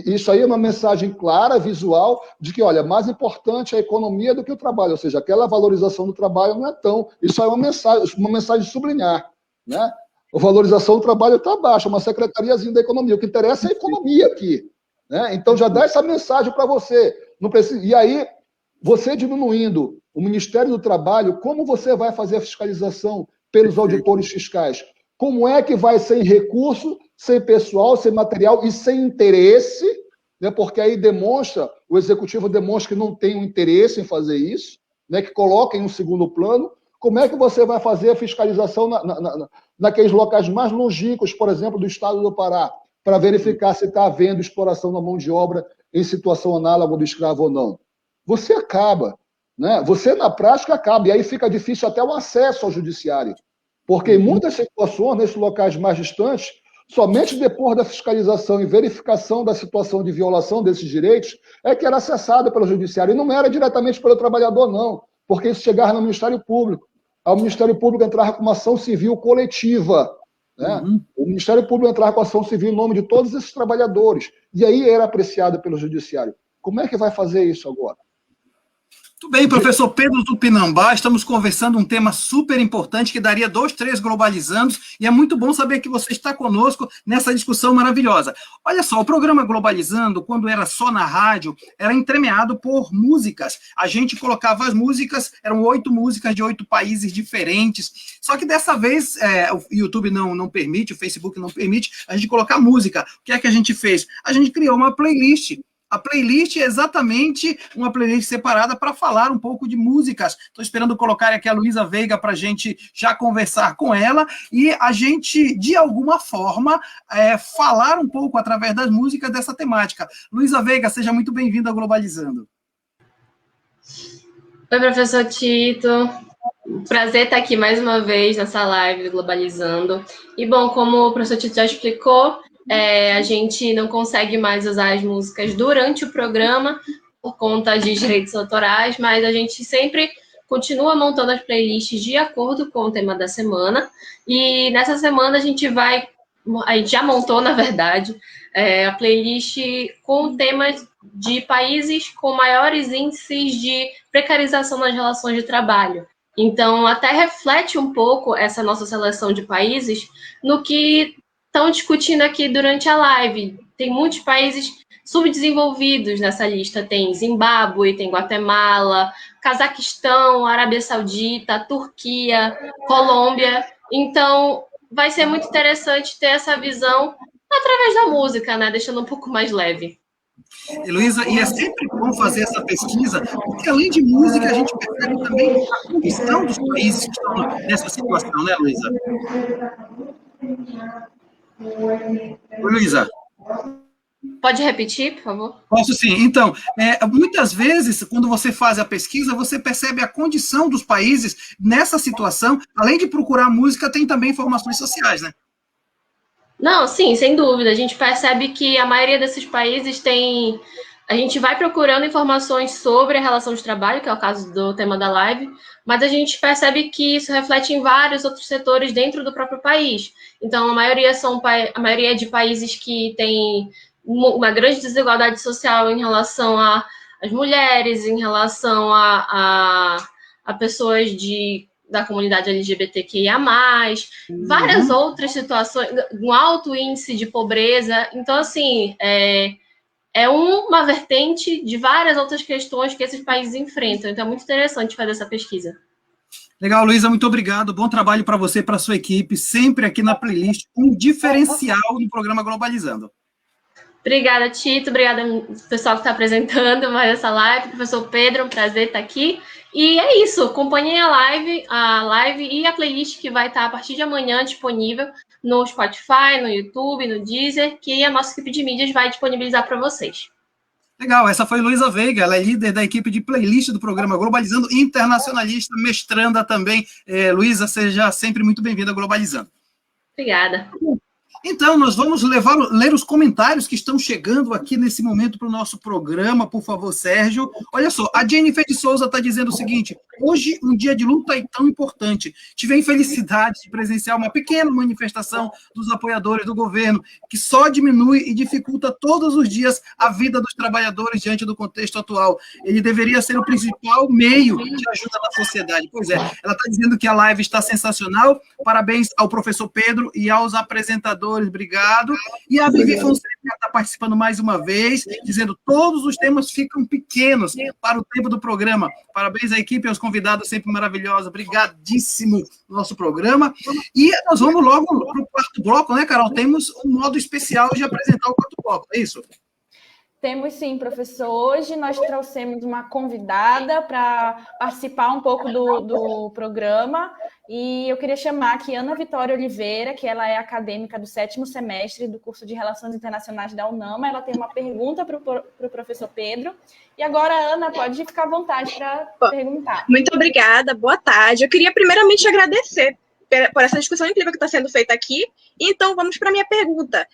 Isso aí é uma mensagem clara, visual, de que, olha, mais importante a economia do que o trabalho, ou seja, aquela valorização do trabalho não é tão. Isso aí é uma mensagem subliminar, né? A valorização do trabalho está baixa, uma secretariazinha da economia. O que interessa é a economia aqui, né? Então já dá essa mensagem para você. Não precisa. E aí, você diminuindo o Ministério do Trabalho, como você vai fazer a fiscalização pelos auditores fiscais? Como é que vai sem recurso, sem pessoal, sem material e sem interesse, né? Porque aí o executivo demonstra que não tem um interesse em fazer isso, né? Que coloca em um segundo plano. Como é que você vai fazer a fiscalização naqueles locais mais longínquos, por exemplo, do estado do Pará, para verificar se está havendo exploração da mão de obra em situação análoga do escravo ou não? Você acaba, né? Você, na prática, acaba. E aí fica difícil até o acesso ao judiciário. Porque em muitas situações, nesses locais mais distantes, somente depois da fiscalização e verificação da situação de violação desses direitos é que era acessado pelo judiciário. E não era diretamente pelo trabalhador, não, porque isso chegava no Ministério Público. O Ministério Público entrava com uma ação civil coletiva, né? O Ministério Público entrava com ação civil em nome de todos esses trabalhadores. E aí era apreciado pelo judiciário. Como é que vai fazer isso agora? Muito bem, professor Pedro Tupinambá, estamos conversando um tema super importante que daria 2, 3 globalizandos, e é muito bom saber que você está conosco nessa discussão maravilhosa. Olha só, o programa Globalizando, quando era só na rádio, era entremeado por músicas. A gente colocava as músicas, eram 8 músicas de 8 países diferentes, só que dessa vez o YouTube não permite, o Facebook não permite a gente colocar música. O que é que a gente fez? A gente criou uma playlist. A playlist é exatamente uma playlist separada para falar um pouco de músicas. Estou esperando colocar aqui a Luísa Veiga para a gente já conversar com ela e a gente, de alguma forma, falar um pouco através das músicas dessa temática. Luísa Veiga, seja muito bem-vinda ao Globalizando. Oi, professor Tito. Prazer estar aqui mais uma vez nessa live do Globalizando. E, bom, como o professor Tito já explicou, a gente não consegue mais usar as músicas durante o programa por conta de direitos autorais, mas a gente sempre continua montando as playlists de acordo com o tema da semana. E nessa semana a gente já montou, na verdade, a playlist com temas de países com maiores índices de precarização nas relações de trabalho. Então, até reflete um pouco essa nossa seleção de países no que estão discutindo aqui durante a live. Tem muitos países subdesenvolvidos nessa lista. Tem Zimbábue, tem Guatemala, Cazaquistão, Arábia Saudita, Turquia, Colômbia. Então, vai ser muito interessante ter essa visão através da música, né? Deixando um pouco mais leve. Luísa, e é sempre bom fazer essa pesquisa, porque além de música, a gente percebe também a condição dos países que estão nessa situação, né, Luísa? Oi, Luísa. Pode repetir, por favor? Posso sim. Então, muitas vezes, quando você faz a pesquisa, você percebe a condição dos países nessa situação. Além de procurar música, tem também informações sociais, né? Não, sim, sem dúvida. A gente percebe que a maioria desses países tem... A gente vai procurando informações sobre a relação de trabalho, que é o caso do tema da live, mas a gente percebe que isso reflete em vários outros setores dentro do próprio país. Então, a maioria é de países que têm uma grande desigualdade social em relação às mulheres, em relação a pessoas da comunidade LGBTQIA+, várias outras situações, um alto índice de pobreza. Então, assim, é uma vertente de várias outras questões que esses países enfrentam. Então, é muito interessante fazer essa pesquisa. Legal, Luísa, muito obrigado. Bom trabalho para você e para a sua equipe, sempre aqui na playlist, um diferencial do programa Globalizando. Obrigada, Tito. Obrigada, pessoal que está apresentando mais essa live. Professor Pedro, um prazer estar aqui. E é isso, acompanhem a live e a playlist que vai estar a partir de amanhã disponível no Spotify, no YouTube, no Deezer, que a nossa equipe de mídias vai disponibilizar para vocês. Legal, essa foi Luísa Veiga, ela é líder da equipe de playlist do programa Globalizando, internacionalista, mestranda também. Luísa, seja sempre muito bem-vinda ao Globalizando. Obrigada. Então, nós vamos ler os comentários que estão chegando aqui nesse momento para o nosso programa, por favor, Sérgio. Olha só, a Jennifer de Souza está dizendo o seguinte: hoje, um dia de luta é tão importante. Tive a infelicidade de presenciar uma pequena manifestação dos apoiadores do governo, que só diminui e dificulta todos os dias a vida dos trabalhadores diante do contexto atual. Ele deveria ser o principal meio de ajuda na sociedade. Pois é, ela está dizendo que a live está sensacional. Parabéns ao professor Pedro e aos apresentadores. Obrigado. E a Vivi Fonseca está participando mais uma vez, dizendo que todos os temas ficam pequenos para o tempo do programa. Parabéns à equipe e aos convidados, sempre maravilhosos. Obrigadíssimo no nosso programa. E nós vamos logo para o quarto bloco, né, Carol? Temos um modo especial de apresentar o quarto bloco, é isso? Temos sim, professor. Hoje nós trouxemos uma convidada para participar um pouco do programa e eu queria chamar aqui Ana Vitória Oliveira, que ela é acadêmica do 7º semestre do curso de Relações Internacionais da UNAMA. Ela tem uma pergunta para o professor Pedro. E agora, Ana, pode ficar à vontade para perguntar. Muito obrigada, boa tarde. Eu queria primeiramente agradecer por essa discussão incrível que está sendo feita aqui. Então, vamos para a minha pergunta.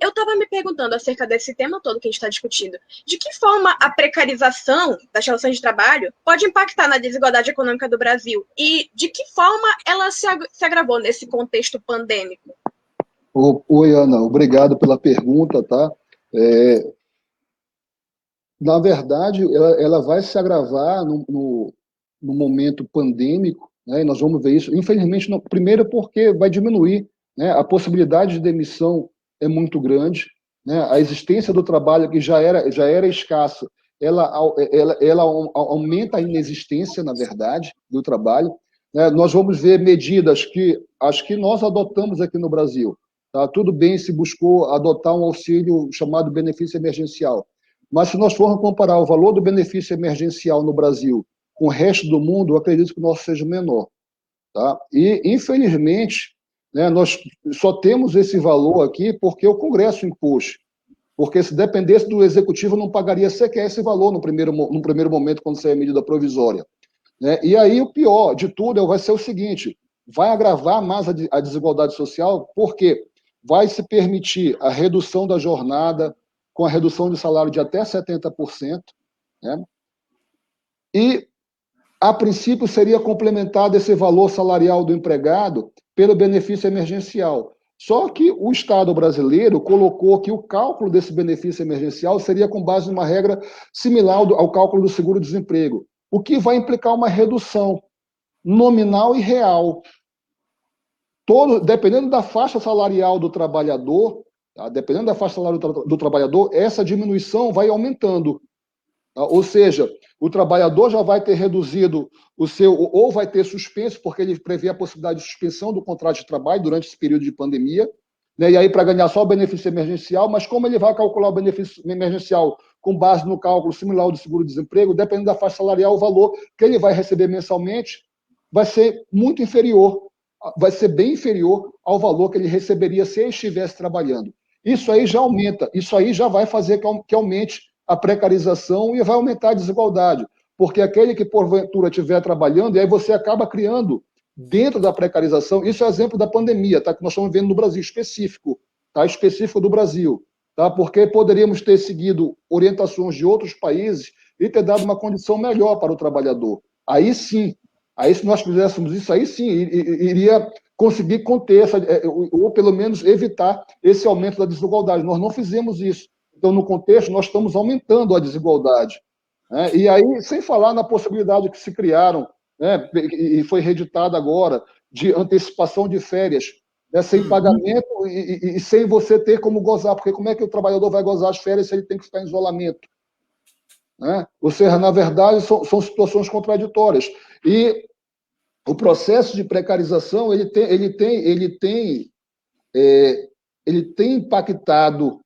Eu estava me perguntando acerca desse tema todo que a gente está discutindo. De que forma a precarização das relações de trabalho pode impactar na desigualdade econômica do Brasil? E de que forma ela se agravou nesse contexto pandêmico? Oi, Ana, obrigado pela pergunta, tá? Na verdade, ela vai se agravar no momento pandêmico, né? E nós vamos ver isso. Infelizmente, não, primeiro porque vai diminuir, né? A possibilidade de demissão é muito grande, né? A existência do trabalho, que já era escassa, ela aumenta a inexistência, na verdade, do trabalho, né? Nós vamos ver medidas que acho que nós adotamos aqui no Brasil. Tá? Tudo bem se buscou adotar um auxílio chamado benefício emergencial, mas se nós formos comparar o valor do benefício emergencial no Brasil com o resto do mundo, eu acredito que o nosso seja menor. Tá? E, infelizmente, né, nós só temos esse valor aqui porque o Congresso impôs. Porque se dependesse do Executivo, não pagaria sequer esse valor no primeiro momento, quando sair a medida provisória. Né? E aí, o pior de tudo vai ser o seguinte: vai agravar mais a desigualdade social, porque vai se permitir a redução da jornada, com a redução de salário de até 70%, né? E, a princípio, seria complementado esse valor salarial do empregado pelo benefício emergencial. Só que o Estado brasileiro colocou que o cálculo desse benefício emergencial seria com base numa regra similar ao cálculo do seguro-desemprego, o que vai implicar uma redução nominal e real. Dependendo da faixa salarial do trabalhador, tá? Dependendo da faixa salarial do trabalhador, essa diminuição vai aumentando. Tá? Ou seja, o trabalhador já vai ter reduzido o seu, ou vai ter suspenso, porque ele prevê a possibilidade de suspensão do contrato de trabalho durante esse período de pandemia, né? E aí para ganhar só o benefício emergencial, mas como ele vai calcular o benefício emergencial com base no cálculo similar ao do seguro-desemprego, dependendo da faixa salarial, o valor que ele vai receber mensalmente vai ser muito inferior, vai ser bem inferior ao valor que ele receberia se ele estivesse trabalhando. Isso aí já aumenta, isso aí já vai fazer que aumente a precarização e vai aumentar a desigualdade, porque aquele que porventura estiver trabalhando, e aí você acaba criando dentro da precarização, isso é exemplo da pandemia, tá? Que nós estamos vendo no Brasil, específico, tá? Específico do Brasil, tá? Porque poderíamos ter seguido orientações de outros países e ter dado uma condição melhor para o trabalhador. Aí sim, aí se nós fizéssemos isso, aí sim, iria conseguir conter, ou pelo menos evitar esse aumento da desigualdade. Nós não fizemos isso. Então, no contexto, nós estamos aumentando a desigualdade. Né? E aí, sem falar na possibilidade que se criaram, né, e foi reeditada agora, de antecipação de férias, né, sem pagamento e sem você ter como gozar, porque como é que o trabalhador vai gozar as férias se ele tem que ficar em isolamento? Né? Ou seja, na verdade, são situações contraditórias. E o processo de precarização ele tem impactado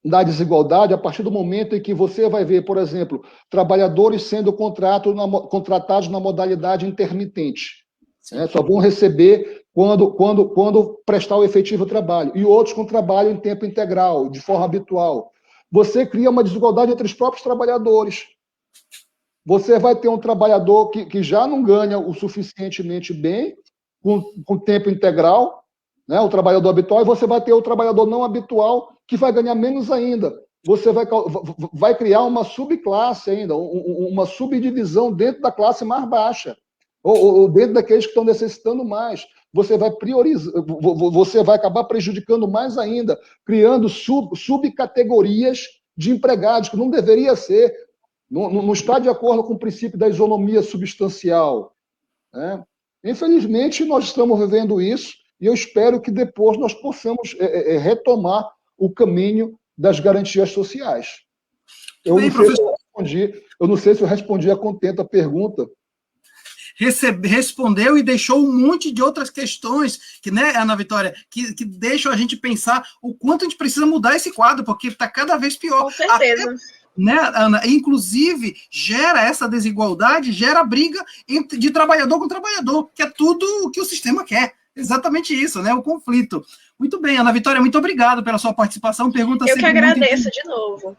na desigualdade a partir do momento em que você vai ver, por exemplo, trabalhadores sendo contratados na modalidade intermitente. Né? Só vão receber quando prestar o efetivo trabalho. E outros com trabalho em tempo integral, de forma habitual. Você cria uma desigualdade entre os próprios trabalhadores. Você vai ter um trabalhador que já não ganha o suficientemente bem com tempo integral, né? O trabalhador habitual, e você vai ter o trabalhador não habitual, que vai ganhar menos ainda. Você vai criar uma subclasse ainda, uma subdivisão dentro da classe mais baixa, ou dentro daqueles que estão necessitando mais. Você vai priorizar, você vai acabar prejudicando mais ainda, criando subcategorias de empregados, que não deveria ser, não está de acordo com o princípio da isonomia substancial, né? Infelizmente, nós estamos vivendo isso, e eu espero que depois nós possamos retomar o caminho das garantias sociais. Eu não sei se eu respondi a contento a pergunta. Respondeu e deixou um monte de outras questões, que, né, Ana Vitória, que deixam a gente pensar o quanto a gente precisa mudar esse quadro, porque está cada vez pior. Com certeza. Até, né, Ana? Inclusive, gera essa desigualdade, gera briga de trabalhador com trabalhador, que é tudo o que o sistema quer. Exatamente isso, né? O conflito. Muito bem, Ana Vitória, muito obrigado pela sua participação. Pergunta Eu que agradeço de novo.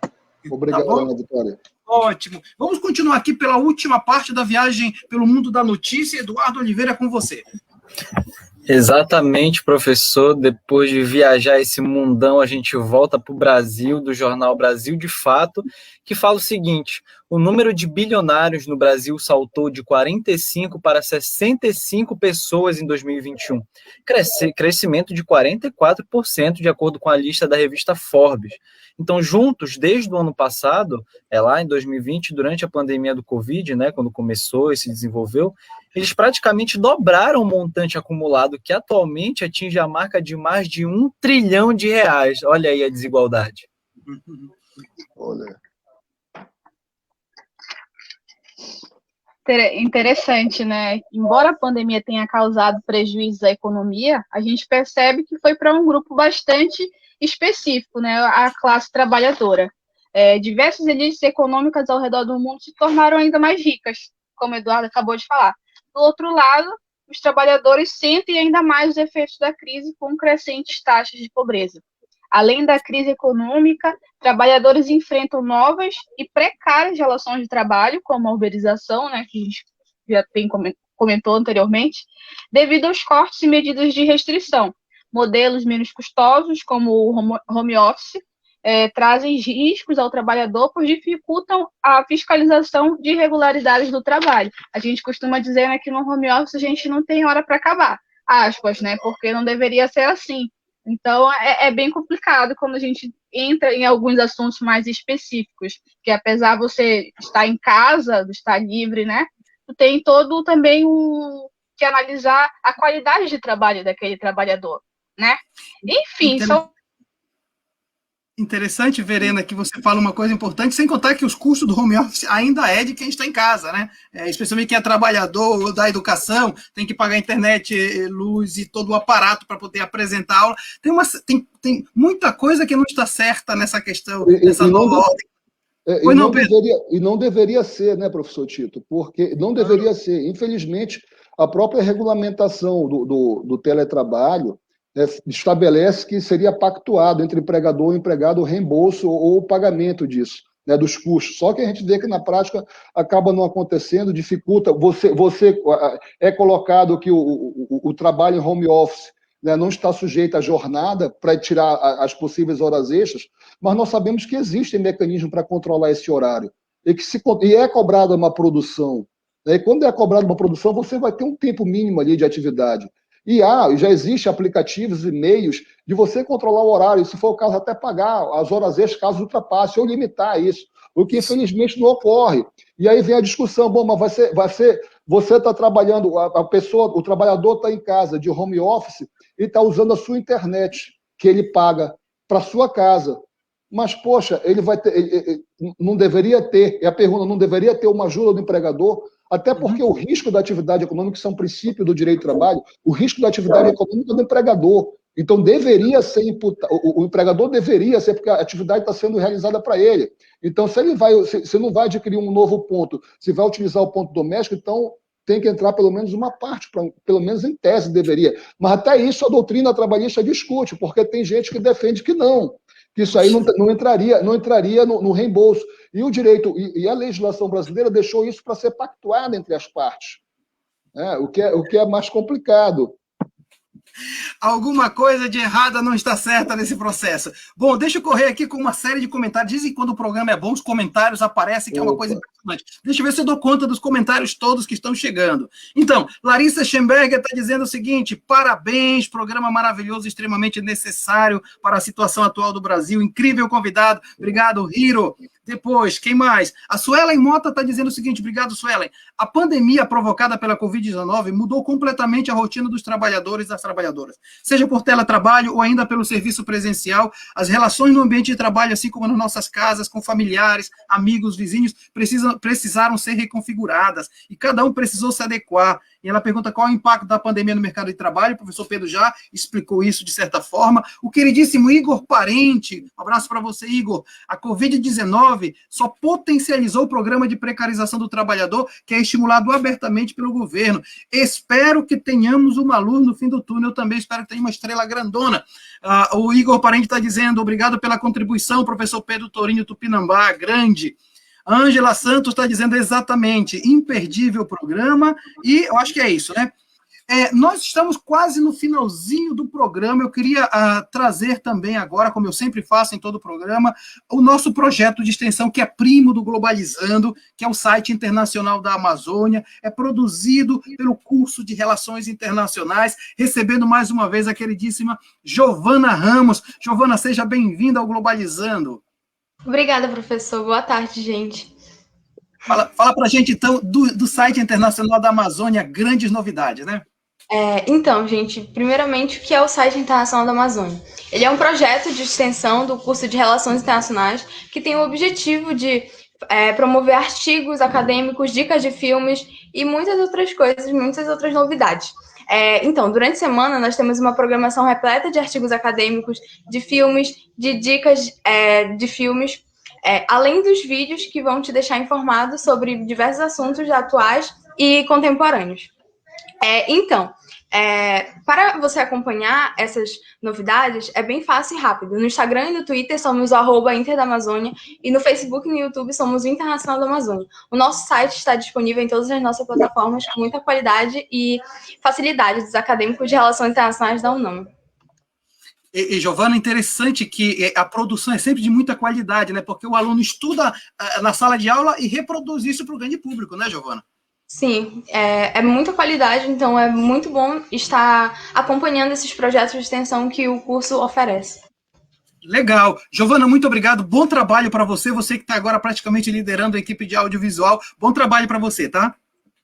Obrigado, tá, Ana Vitória. Ótimo. Vamos continuar aqui pela última parte da viagem pelo mundo da notícia. Eduardo Oliveira, com você. Exatamente, professor. Depois de viajar esse mundão, a gente volta para o Brasil, do jornal Brasil de Fato, que fala o seguinte: o número de bilionários no Brasil saltou de 45 para 65 pessoas em 2021, crescimento de 44%, de acordo com a lista da revista Forbes. Então, juntos, desde o ano passado, lá em 2020, durante a pandemia do Covid, né, quando começou e se desenvolveu, eles praticamente dobraram o montante acumulado, que atualmente atinge a marca de mais de R$1 trilhão. Olha aí a desigualdade. Olha. Interessante, né? Embora a pandemia tenha causado prejuízo à economia, a gente percebe que foi para um grupo bastante específico, né? A classe trabalhadora. Diversas elites econômicas ao redor do mundo se tornaram ainda mais ricas, como o Eduardo acabou de falar. Do outro lado, os trabalhadores sentem ainda mais os efeitos da crise com crescentes taxas de pobreza. Além da crise econômica, trabalhadores enfrentam novas e precárias relações de trabalho, como a uberização, né, que a gente já comentou anteriormente, devido aos cortes e medidas de restrição. Modelos menos custosos, como o home office, trazem riscos ao trabalhador, pois dificultam a fiscalização de irregularidades do trabalho. A gente costuma dizer, né, que no home office a gente não tem hora para acabar, aspas, né, porque não deveria ser assim. Então, é bem complicado quando a gente entra em alguns assuntos mais específicos, que apesar de você estar em casa, estar livre, né, tem todo também que analisar a qualidade de trabalho daquele trabalhador, né? Enfim, Interessante, Verena, que você fala uma coisa importante, sem contar que os custos do home office ainda é de quem está em casa, né? Especialmente quem é trabalhador da educação, tem que pagar internet, luz e todo o aparato para poder apresentar aula. Tem muita coisa que não está certa nessa questão, nessa nova ordem. E não deveria ser, né, professor Tito? Porque não deveria ser. Infelizmente, a própria regulamentação do teletrabalho estabelece que seria pactuado entre empregador e empregado o reembolso ou o pagamento disso, né, dos custos. Só que a gente vê que na prática acaba não acontecendo, dificulta. Você é colocado que o trabalho em home office, né, não está sujeito à jornada para tirar as possíveis horas extras, mas nós sabemos que existem mecanismos para controlar esse horário e é cobrada uma produção. Né, e quando é cobrada uma produção, você vai ter um tempo mínimo ali de atividade. E já existem aplicativos e meios de você controlar o horário, se for o caso, até pagar as horas extras caso ultrapasse, ou limitar isso, o que infelizmente não ocorre. E aí vem a discussão, bom, mas você está trabalhando, o trabalhador está em casa de home office e está usando a sua internet, que ele paga para a sua casa. Mas, poxa, ele vai ter, não deveria ter, e a pergunta, não deveria ter uma ajuda do empregador? Até porque o risco da atividade econômica, isso é um princípio do direito do trabalho, o risco da atividade econômica é do empregador. Então, deveria ser imputado, o empregador deveria ser, porque a atividade está sendo realizada para ele. Então, se não vai adquirir um novo ponto, se vai utilizar o ponto doméstico, então tem que entrar pelo menos uma parte, pelo menos em tese deveria. Mas até isso a doutrina trabalhista discute, porque tem gente que defende que não, que isso aí não entraria no reembolso. E o direito, e a legislação brasileira deixou isso para ser pactuado entre as partes, né? O que é mais complicado. Alguma coisa de errada não está certa nesse processo. Bom, deixa eu correr aqui com uma série de comentários. Dizem que quando o programa é bom, os comentários aparecem, que é uma coisa impressionante. Deixa eu ver se eu dou conta dos comentários todos que estão chegando. Então, Larissa Schemberger está dizendo o seguinte: parabéns, programa maravilhoso, extremamente necessário para a situação atual do Brasil. Incrível convidado. Obrigado, Hiro. Depois, quem mais? A Suelen Mota está dizendo o seguinte: obrigado, Suelen. A pandemia provocada pela Covid-19 mudou completamente a rotina dos trabalhadores e das trabalhadoras. Seja por teletrabalho ou ainda pelo serviço presencial, as relações no ambiente de trabalho, assim como nas nossas casas, com familiares, amigos, vizinhos, precisaram ser reconfiguradas e cada um precisou se adequar. E ela pergunta qual é o impacto da pandemia no mercado de trabalho. O professor Pedro já explicou isso de certa forma. O queridíssimo Igor Parente, um abraço para você, Igor. A Covid-19 só potencializou o programa de precarização do trabalhador, que é estimulado abertamente pelo governo. Espero que tenhamos uma luz no fim do túnel. Eu também espero que tenha uma estrela grandona. O Igor Parente está dizendo: obrigado pela contribuição, professor Pedro Torinho Tupinambá, grande. A Ângela Santos está dizendo exatamente, imperdível programa, e eu acho que é isso, né? Nós estamos quase no finalzinho do programa. Eu queria trazer também agora, como eu sempre faço em todo o programa, o nosso projeto de extensão, que é primo do Globalizando, que é o site internacional da Amazônia, é produzido pelo curso de Relações Internacionais, recebendo mais uma vez a queridíssima Giovana Ramos. Giovana, seja bem-vinda ao Globalizando. Obrigada, professor. Boa tarde, gente. Fala para a gente, então, do site internacional da Amazônia, grandes novidades, né? Então, gente, primeiramente, o que é o site internacional da Amazônia? Ele é um projeto de extensão do curso de Relações Internacionais que tem o objetivo de promover artigos acadêmicos, dicas de filmes e muitas outras coisas, muitas outras novidades. Então, durante a semana, nós temos uma programação repleta de artigos acadêmicos, de filmes, de dicas de filmes, além dos vídeos que vão te deixar informado sobre diversos assuntos atuais e contemporâneos. Para você acompanhar essas novidades, é bem fácil e rápido. No Instagram e no Twitter somos o @Inter da Amazônia e no Facebook e no YouTube somos o Internacional da Amazônia. O nosso site está disponível em todas as nossas plataformas com muita qualidade e facilidade dos acadêmicos de Relações Internacionais da UNAM. E Giovana, interessante que a produção é sempre de muita qualidade, né? Porque o aluno estuda na sala de aula e reproduz isso para o grande público, né, Giovana? Sim, é muita qualidade, então é muito bom estar acompanhando esses projetos de extensão que o curso oferece. Legal. Giovana, muito obrigado. Bom trabalho para você. Você que está agora praticamente liderando a equipe de audiovisual. Bom trabalho para você, tá?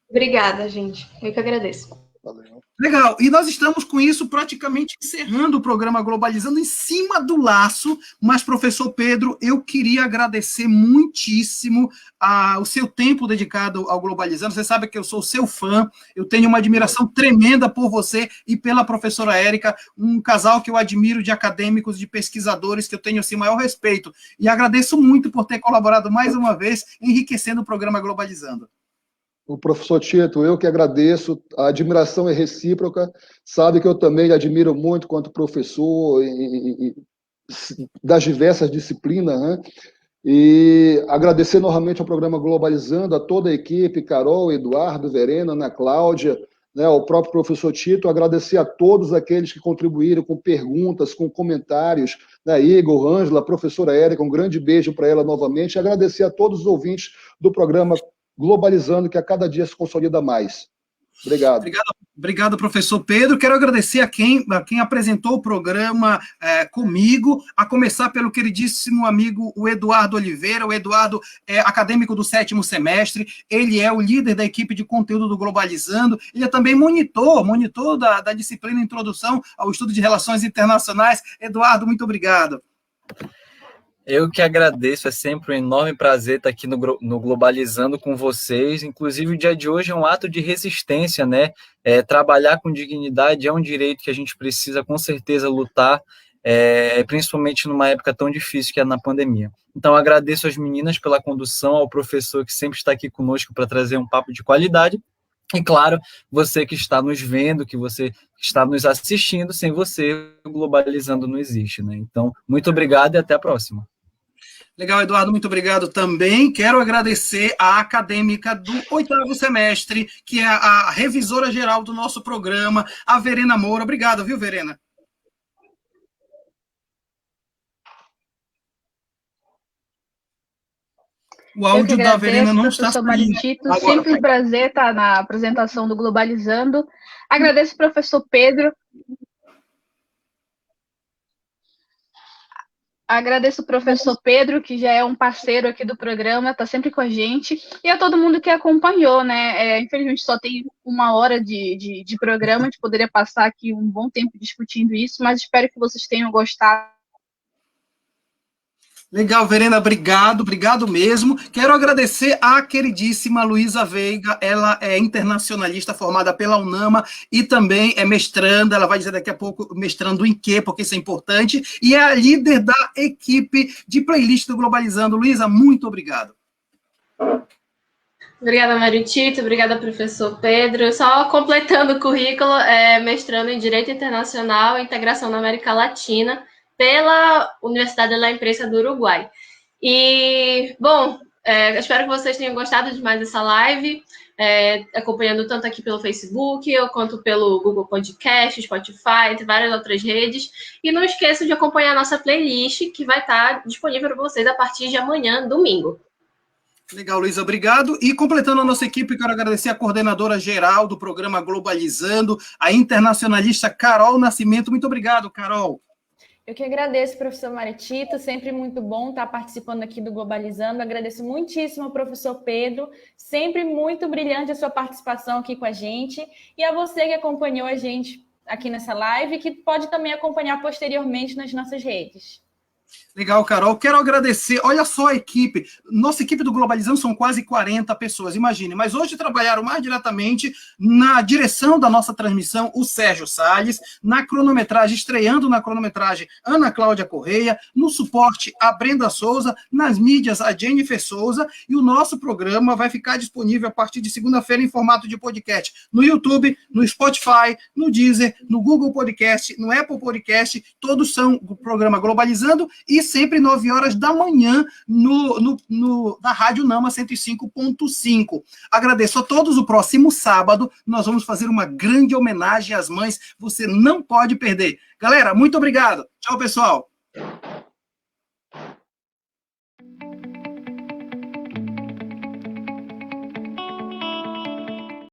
Obrigada, gente. Eu que agradeço. Valeu. Legal, e nós estamos com isso praticamente encerrando o programa Globalizando em cima do laço, mas, professor Pedro, eu queria agradecer muitíssimo o seu tempo dedicado ao Globalizando. Você sabe que eu sou seu fã, eu tenho uma admiração tremenda por você e pela professora Érica, um casal que eu admiro de acadêmicos, de pesquisadores, que eu tenho assim, o maior respeito, e agradeço muito por ter colaborado mais uma vez, enriquecendo o programa Globalizando. O professor Tito, eu que agradeço, a admiração é recíproca, sabe que eu também lhe admiro muito quanto professor das diversas disciplinas, né? E agradecer novamente ao programa Globalizando, a toda a equipe, Carol, Eduardo, Verena, Ana Cláudia, né, ao próprio professor Tito, agradecer a todos aqueles que contribuíram com perguntas, com comentários, né, Igor, Ângela, a professora Érica, um grande beijo para ela novamente, e agradecer a todos os ouvintes do programa Globalizando, que a cada dia se consolida mais. Obrigado. Obrigado, professor Pedro. Quero agradecer a quem apresentou o programa comigo, a começar pelo queridíssimo amigo o Eduardo Oliveira. O Eduardo é acadêmico do 7º semestre, ele é o líder da equipe de conteúdo do Globalizando, ele é também monitor da disciplina Introdução ao Estudo de Relações Internacionais. Eduardo, muito obrigado. Eu que agradeço, é sempre um enorme prazer estar aqui no Globalizando com vocês. Inclusive, o dia de hoje é um ato de resistência, né? Trabalhar com dignidade é um direito que a gente precisa, com certeza, lutar, principalmente numa época tão difícil que é na pandemia. Então, agradeço às meninas pela condução, ao professor que sempre está aqui conosco para trazer um papo de qualidade. E, claro, você que está nos vendo, que você está nos assistindo, sem você, o Globalizando não existe, né? Então, muito obrigado e até a próxima. Legal, Eduardo, muito obrigado também. Quero agradecer a acadêmica do 8º semestre, que é a revisora geral do nosso programa, a Verena Moura. Obrigado, viu, Verena? O áudio da Verena não está professor saindo. Maritito, sempre um prazer estar na apresentação do Globalizando. Agradeço o professor Pedro. Agradeço o professor Pedro, que já é um parceiro aqui do programa, está sempre com a gente, e a todo mundo que acompanhou, né? Infelizmente só tem 1 hora de programa, a gente poderia passar aqui um bom tempo discutindo isso, mas espero que vocês tenham gostado. Legal, Verena, obrigado mesmo. Quero agradecer à queridíssima Luísa Veiga, ela é internacionalista formada pela UNAMA e também é mestranda, ela vai dizer daqui a pouco mestrando em quê, porque isso é importante, e é a líder da equipe de playlist do Globalizando. Luísa, muito obrigado. Obrigada, Mário Tito, obrigada, professor Pedro. Só completando o currículo, mestrando em Direito Internacional e Integração na América Latina, pela Universidade da Imprensa do Uruguai. E, bom, espero que vocês tenham gostado de mais essa live, acompanhando tanto aqui pelo Facebook, quanto pelo Google Podcast, Spotify, entre várias outras redes. E não esqueçam de acompanhar a nossa playlist, que vai estar disponível para vocês a partir de amanhã, domingo. Legal, Luísa, obrigado. E completando a nossa equipe, quero agradecer a coordenadora geral do programa Globalizando, a internacionalista Carol Nascimento. Muito obrigado, Carol. Eu que agradeço, professor Maritito, sempre muito bom estar participando aqui do Globalizando. Agradeço muitíssimo ao professor Pedro, sempre muito brilhante a sua participação aqui com a gente. E a você que acompanhou a gente aqui nessa live, que pode também acompanhar posteriormente nas nossas redes. Legal, Carol. Quero agradecer. Olha só a equipe. Nossa equipe do Globalizando são quase 40 pessoas, imagine. Mas hoje trabalharam mais diretamente na direção da nossa transmissão o Sérgio Salles, na cronometragem, estreando na cronometragem, Ana Cláudia Correia, no suporte, a Brenda Souza, nas mídias, a Jennifer Souza, e o nosso programa vai ficar disponível a partir de segunda-feira em formato de podcast no YouTube, no Spotify, no Deezer, no Google Podcast, no Apple Podcast, todos são o programa Globalizando, e sempre 9 horas da manhã na Rádio Nama 105.5. Agradeço a todos. O próximo sábado nós vamos fazer uma grande homenagem às mães. Você não pode perder. Galera, muito obrigado. Tchau, pessoal.